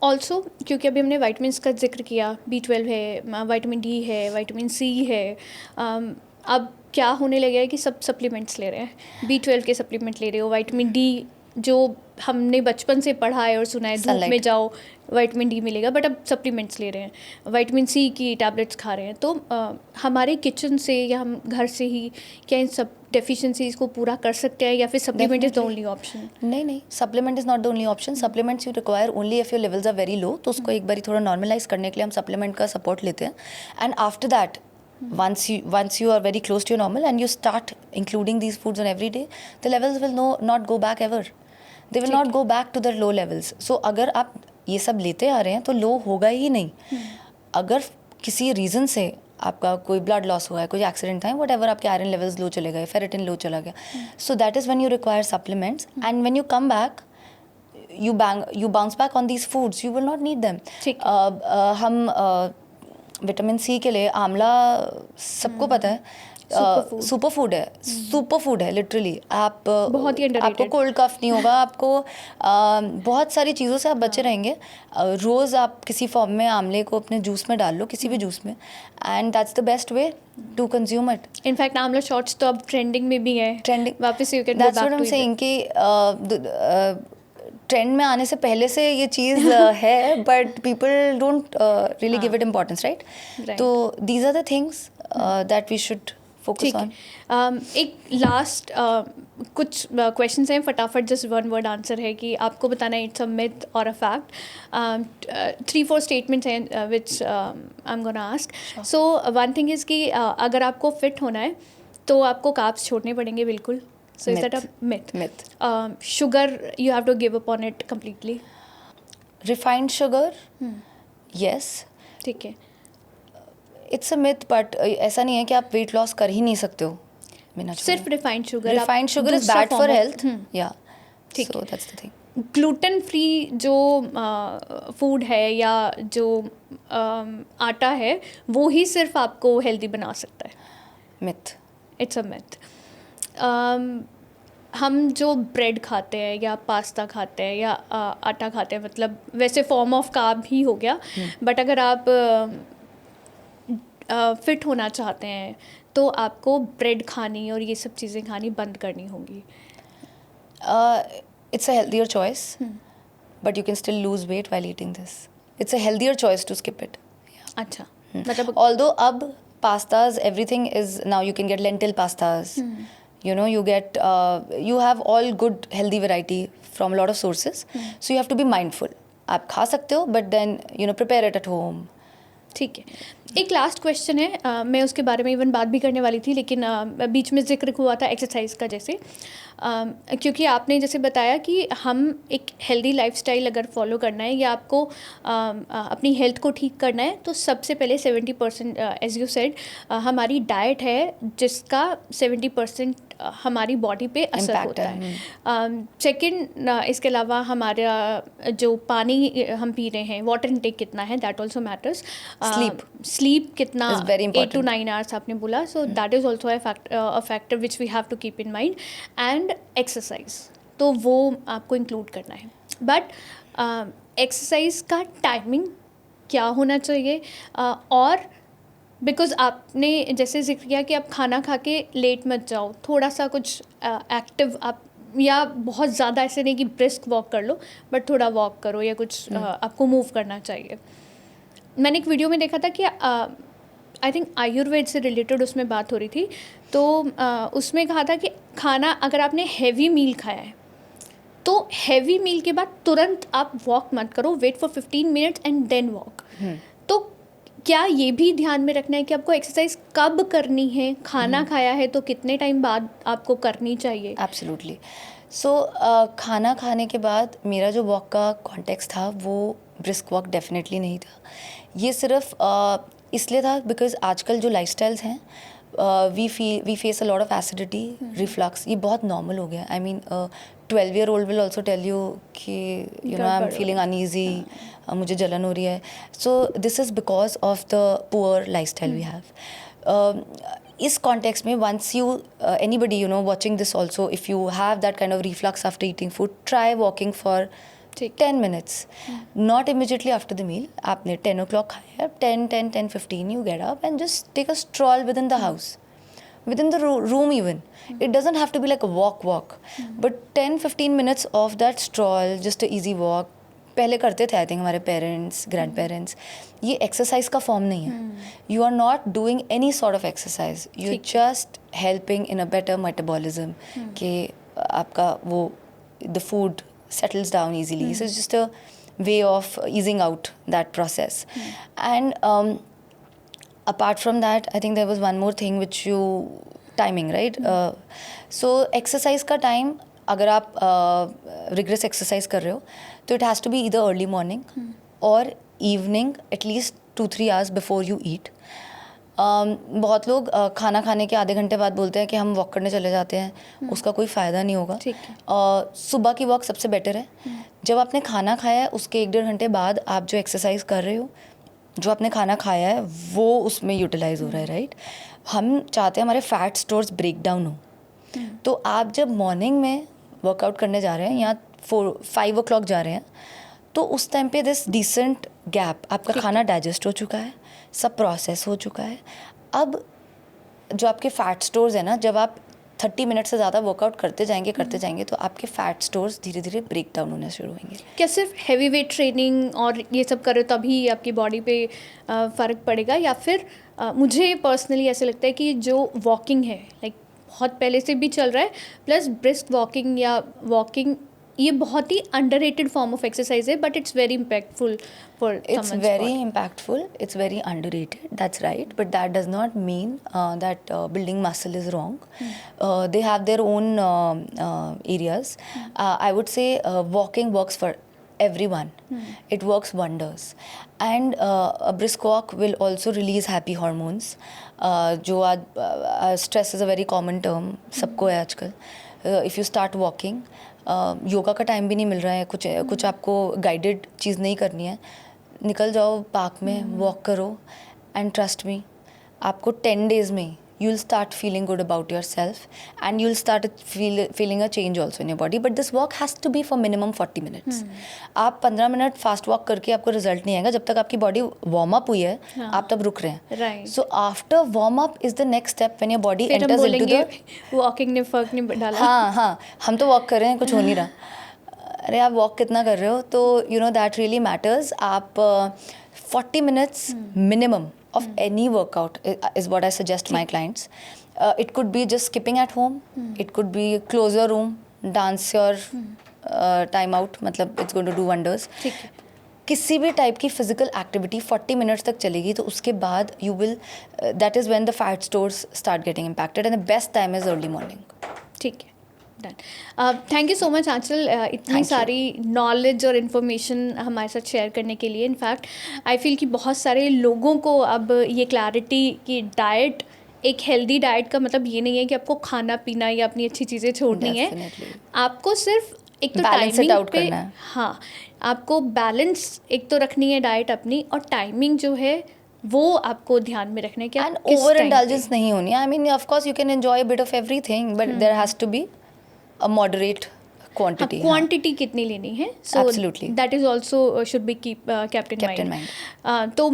Also क्योंकि अभी हमने vitamins का जिक्र किया, B12 है, vitamin D है, vitamin C है, अब क्या होने लगा है कि सब सप्लीमेंट्स ले रहे हैं, B12 के सप्लीमेंट ले रहे हो, विटामिन डी जो हमने बचपन से पढ़ा है और सुना है धूप में जाओ विटामिन डी मिलेगा, बट अब सप्लीमेंट्स ले रहे हैं, विटामिन सी की टैबलेट्स खा रहे हैं। तो हमारे किचन से या हम घर से ही क्या इन सब डेफिशिएंसीज को पूरा कर सकते हैं, या फिर supplement is the only option? नहीं, supplement is not the only option. Supplements you require only if your levels are very low. तो उसको एक बारी थोड़ा नॉर्मलाइज करने के लिए हम सप्लीमेंट का सपोर्ट लेते हैं. And after that once you are very close to your normal and you start including these foods on every day, the levels will not go back ever. They will not go back to their low levels. So अगर आप ये सब लेते आ रहे हैं तो लो होगा ही नहीं. अगर किसी रीज़न से आपका कोई ब्लड लॉस हुआ है, कोई एक्सीडेंट था, whatever, आपके आयरन लेवल्स लो चले गए, फेरेटिन लो चला गया, so that is when you require supplements. And when you come back, you bounce back on these foods, you will not need them. हम विटामिन सी के लिए आंवला सबको पता है, सुपर फूड है लिटरली. आप बहुत ही underrated. आपको कोल्ड कफ नहीं होगा, आपको बहुत सारी चीज़ों से आप बचे रहेंगे. रोज़ आप किसी फॉर्म में आंवले को अपने जूस में डाल लो, किसी भी जूस में, and that's the best way to consume it. In fact amla shots तो अब ट्रेंडिंग में भी है, ट्रेंडिंग वापस you can that's what I am saying कि ट्रेंड में आने से पहले से ये चीज़ है, but people don't really give it importance, right? तो these are the things that we should focus on. एक लास्ट कुछ क्वेश्चंस हैं, फटाफट जस्ट वन वर्ड आंसर है कि आपको बताना है इट्स अ मिथ और अ फैक्ट. 3-4 स्टेटमेंट्स हैं which I am gonna ask. So one thing is कि अगर आपको फिट होना है तो आपको कार्ब्स छोड़ने पड़ेंगे बिल्कुल. So is that a myth? Myth. Sugar, you have to give up on it completely. Refined sugar, yes. ठीक है. It's a myth, but ऐसा नहीं है कि आप weight loss कर ही नहीं सकते हो बिना सिर्फ refined sugar. Refined sugar is bad for health. Yeah. ठीक. So that's the thing. Gluten free जो फूड है या जो आटा है वो ही सिर्फ आपको हेल्दी बना सकता है. Myth. It's a myth. हम जो ब्रेड खाते हैं या पास्ता खाते हैं या आटा खाते हैं, मतलब वैसे फॉर्म ऑफ कार्ब ही हो गया, बट अगर आप फिट होना चाहते हैं तो आपको ब्रेड खानी और ये सब चीज़ें खानी बंद करनी होंगी. It's a healthier choice, but you can still lose weight while eating this. It's a healthier choice to skip it. अच्छा, मतलब although अब pastas, everything is now you can get lentil pastas. You know, you have all good healthy variety from a lot of sources. So you have to be mindful. आप खा सकते हो, but then prepare it at home. ठीक है. एक last question है, मैं उसके बारे में इवन बात भी करने वाली थी, लेकिन बीच में जिक्र हुआ था एक्सरसाइज का, जैसे क्योंकि आपने जैसे बताया कि हम एक हेल्दी लाइफस्टाइल अगर फॉलो करना है या आपको अपनी हेल्थ को ठीक करना है तो सबसे पहले 70% एज यू सेड हमारी डाइट है, जिसका 70% हमारी बॉडी पे असर होता है. सेकंड, इसके अलावा हमारा जो पानी हम पी रहे हैं, वाटर इनटेक कितना है, दैट ऑल्सो मैटर्स. स्लीप कितना, 8 to 9 hours आपने बोला, so that is also a factor which we have to keep in mind. And exercise, तो वो आपको इंक्लूड करना है. बट एक्सरसाइज का टाइमिंग क्या होना चाहिए, और बिकॉज आपने जैसे जिक्र किया कि आप खाना खा के लेट मत जाओ, थोड़ा सा कुछ एक्टिव आप, या बहुत ज़्यादा ऐसे नहीं कि ब्रिस्क वॉक कर लो, बट थोड़ा वॉक करो या कुछ आपको मूव करना चाहिए. मैंने एक वीडियो में देखा था कि आई थिंक आयुर्वेद से रिलेटेड उसमें बात हो रही थी, तो उसमें कहा था कि खाना अगर आपने हैवी मील खाया है तो हैवी मील के बाद तुरंत आप वॉक मत करो, wait for 15 minutes and then walk. तो क्या ये भी ध्यान में रखना है कि आपको एक्सरसाइज कब करनी है, खाना खाया है तो कितने टाइम बाद आपको करनी चाहिए? एब्सोल्युटली. सो खाना खाने के बाद मेरा जो वॉक का कॉन्टेक्स्ट था वो ब्रिस्क वॉक डेफिनेटली नहीं था. ये सिर्फ इसलिए था बिकॉज आजकल जो लाइफस्टाइल्स हैं, we face a lot of acidity, reflux, ये बहुत नॉर्मल हो गया. I mean 12-year-old will also tell you कि आई एम फीलिंग अनईजी, मुझे जलन हो रही है. So this is because of the poor lifestyle we have. इस कॉन्टेक्स्ट में once you anybody you know watching this also, if you have that kind of reflux after eating food, try walking for 10 minutes, not immediately after the meal. आपने 10 o'clock खाया, 10:15 you get up and just take a stroll within the house, within the room even. It doesn't have to be like a walk, but 10-15 minutes of that stroll, just an easy walk. पहले करते थे I think हमारे parents, grandparents. ये exercise का form नहीं है. You are not doing any sort of exercise, you are just helping in a better metabolism कि आपका वो the food settles down easily. So it's just a way of easing out that process. And apart from that, I think there was one more thing which you timing, right? So exercise का time, अगर आप rigorous exercise कर रहे हो, तो it has to be either early morning or evening, at least 2-3 hours before you eat. बहुत लोग खाना खाने के आधे घंटे बाद बोलते हैं कि हम वॉक करने चले जाते हैं, उसका कोई फ़ायदा नहीं होगा. सुबह की वॉक सबसे बेटर है. जब आपने खाना खाया है उसके 1-1.5 घंटे बाद आप जो एक्सरसाइज कर रहे हो, जो आपने खाना खाया है वो उसमें यूटिलाइज हो रहा है, राइट. हम चाहते हैं हमारे फैट स्टोर्स ब्रेक डाउन हो. तो आप जब मॉर्निंग में वर्कआउट करने जा रहे हैं या 4-5 o'clock जा रहे हैं, तो उस टाइम पे दिस डिसेंट गैप, आपका खाना डाइजेस्ट हो चुका है, सब प्रोसेस हो चुका है. अब जो आपके फैट स्टोर्स है ना, जब आप 30 मिनट से ज़्यादा वर्कआउट करते जाएंगे तो आपके फैट स्टोर्स धीरे धीरे ब्रेक डाउन होने शुरू होंगे. क्या सिर्फ हैवी वेट ट्रेनिंग और ये सब करो तभी आपकी बॉडी पे फ़र्क पड़ेगा, या फिर मुझे पर्सनली ऐसे लगता है कि जो वॉकिंग है लाइक बहुत पहले से भी चल रहा है, प्लस ब्रिस्क वॉकिंग या वॉकिंग, ये बहुत ही अंडररेटेड फॉर्म ऑफ एक्सरसाइज है, but it's very impactful for It's very impactful, it's very underrated, that's right, but that does not mean that building muscle is wrong. They have their own areas. I would say walking works for everyone. It works wonders. And a brisk walk will also release happy hormones. जो आज stress is a very common term, सबको है आजकल. If you start walking, yoga का time भी नहीं मिल रहा है, कुछ आपको गाइडेड चीज़ नहीं करनी है, निकल जाओ पार्क में, वॉक करो, एंड ट्रस्ट मी, आपको 10 days में you will start feeling good about yourself and you will start feeling a change also in your body. But this walk has to be for minimum 40 minutes. आप 15 minute fast walk करके आपको result नहीं आएगा जब तक आपकी body warm up हुई है. आप तब रुक रहे हैं. So after warm up is the next step when your body enters into the walking ने फर्क नहीं डाला. हाँ, हम तो वॉक कर रहे हैं, कुछ हो नहीं रहा. अरे आप वॉक कितना कर रहे हो, तो you know that really matters. आप 40 minutes minimum of any workout is what I suggest my clients. It could be just skipping at home, it could be close your room, dance your time out, मतलब it's going to do wonders. किसी भी type की physical activity 40 minutes तक चलेगी, तो उसके बाद you will, that is when the fat stores start getting impacted and the best time is early morning. ठीक है, done. Thank you so much Aanchal, इतनी सारी नॉलेज और इन्फॉर्मेशन हमारे साथ शेयर करने के लिए. इनफैक्ट आई फील कि बहुत सारे लोगों को अब ये क्लैरिटी कि डाइट, एक हेल्दी डाइट का मतलब ये नहीं है कि आपको खाना पीना या अपनी अच्छी चीज़ें छोड़नी है. आपको सिर्फ एक तो टाइमिंग पे, हाँ, आपको बैलेंस एक तो रखनी है डाइट अपनी, और टाइमिंग जो है वो आपको ध्यान में रखना है कि एंड ओवर इंडल्जेंस नहीं होनी. I mean of course you can enjoy a bit of everything, but there has to be a moderate quantity. Quantity कितनी लेनी है, so that is also should be kept in mind. तो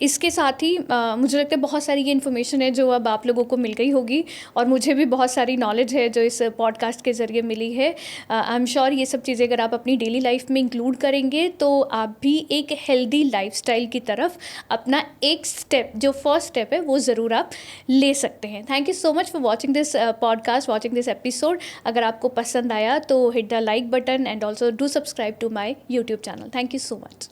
इसके साथ ही मुझे लगता है बहुत सारी ये इन्फॉर्मेशन है जो अब आप लोगों को मिल गई होगी, और मुझे भी बहुत सारी नॉलेज है जो इस पॉडकास्ट के ज़रिए मिली है. आई एम श्योर ये सब चीज़ें अगर आप अपनी डेली लाइफ में इंक्लूड करेंगे तो आप भी एक हेल्दी लाइफस्टाइल की तरफ अपना एक स्टेप, जो फर्स्ट स्टेप है, वो ज़रूर आप ले सकते हैं. Thank you so much for watching this podcast, watching this episode. अगर आपको पसंद आया तो hit the like button and also do subscribe to my YouTube channel. Thank you so much.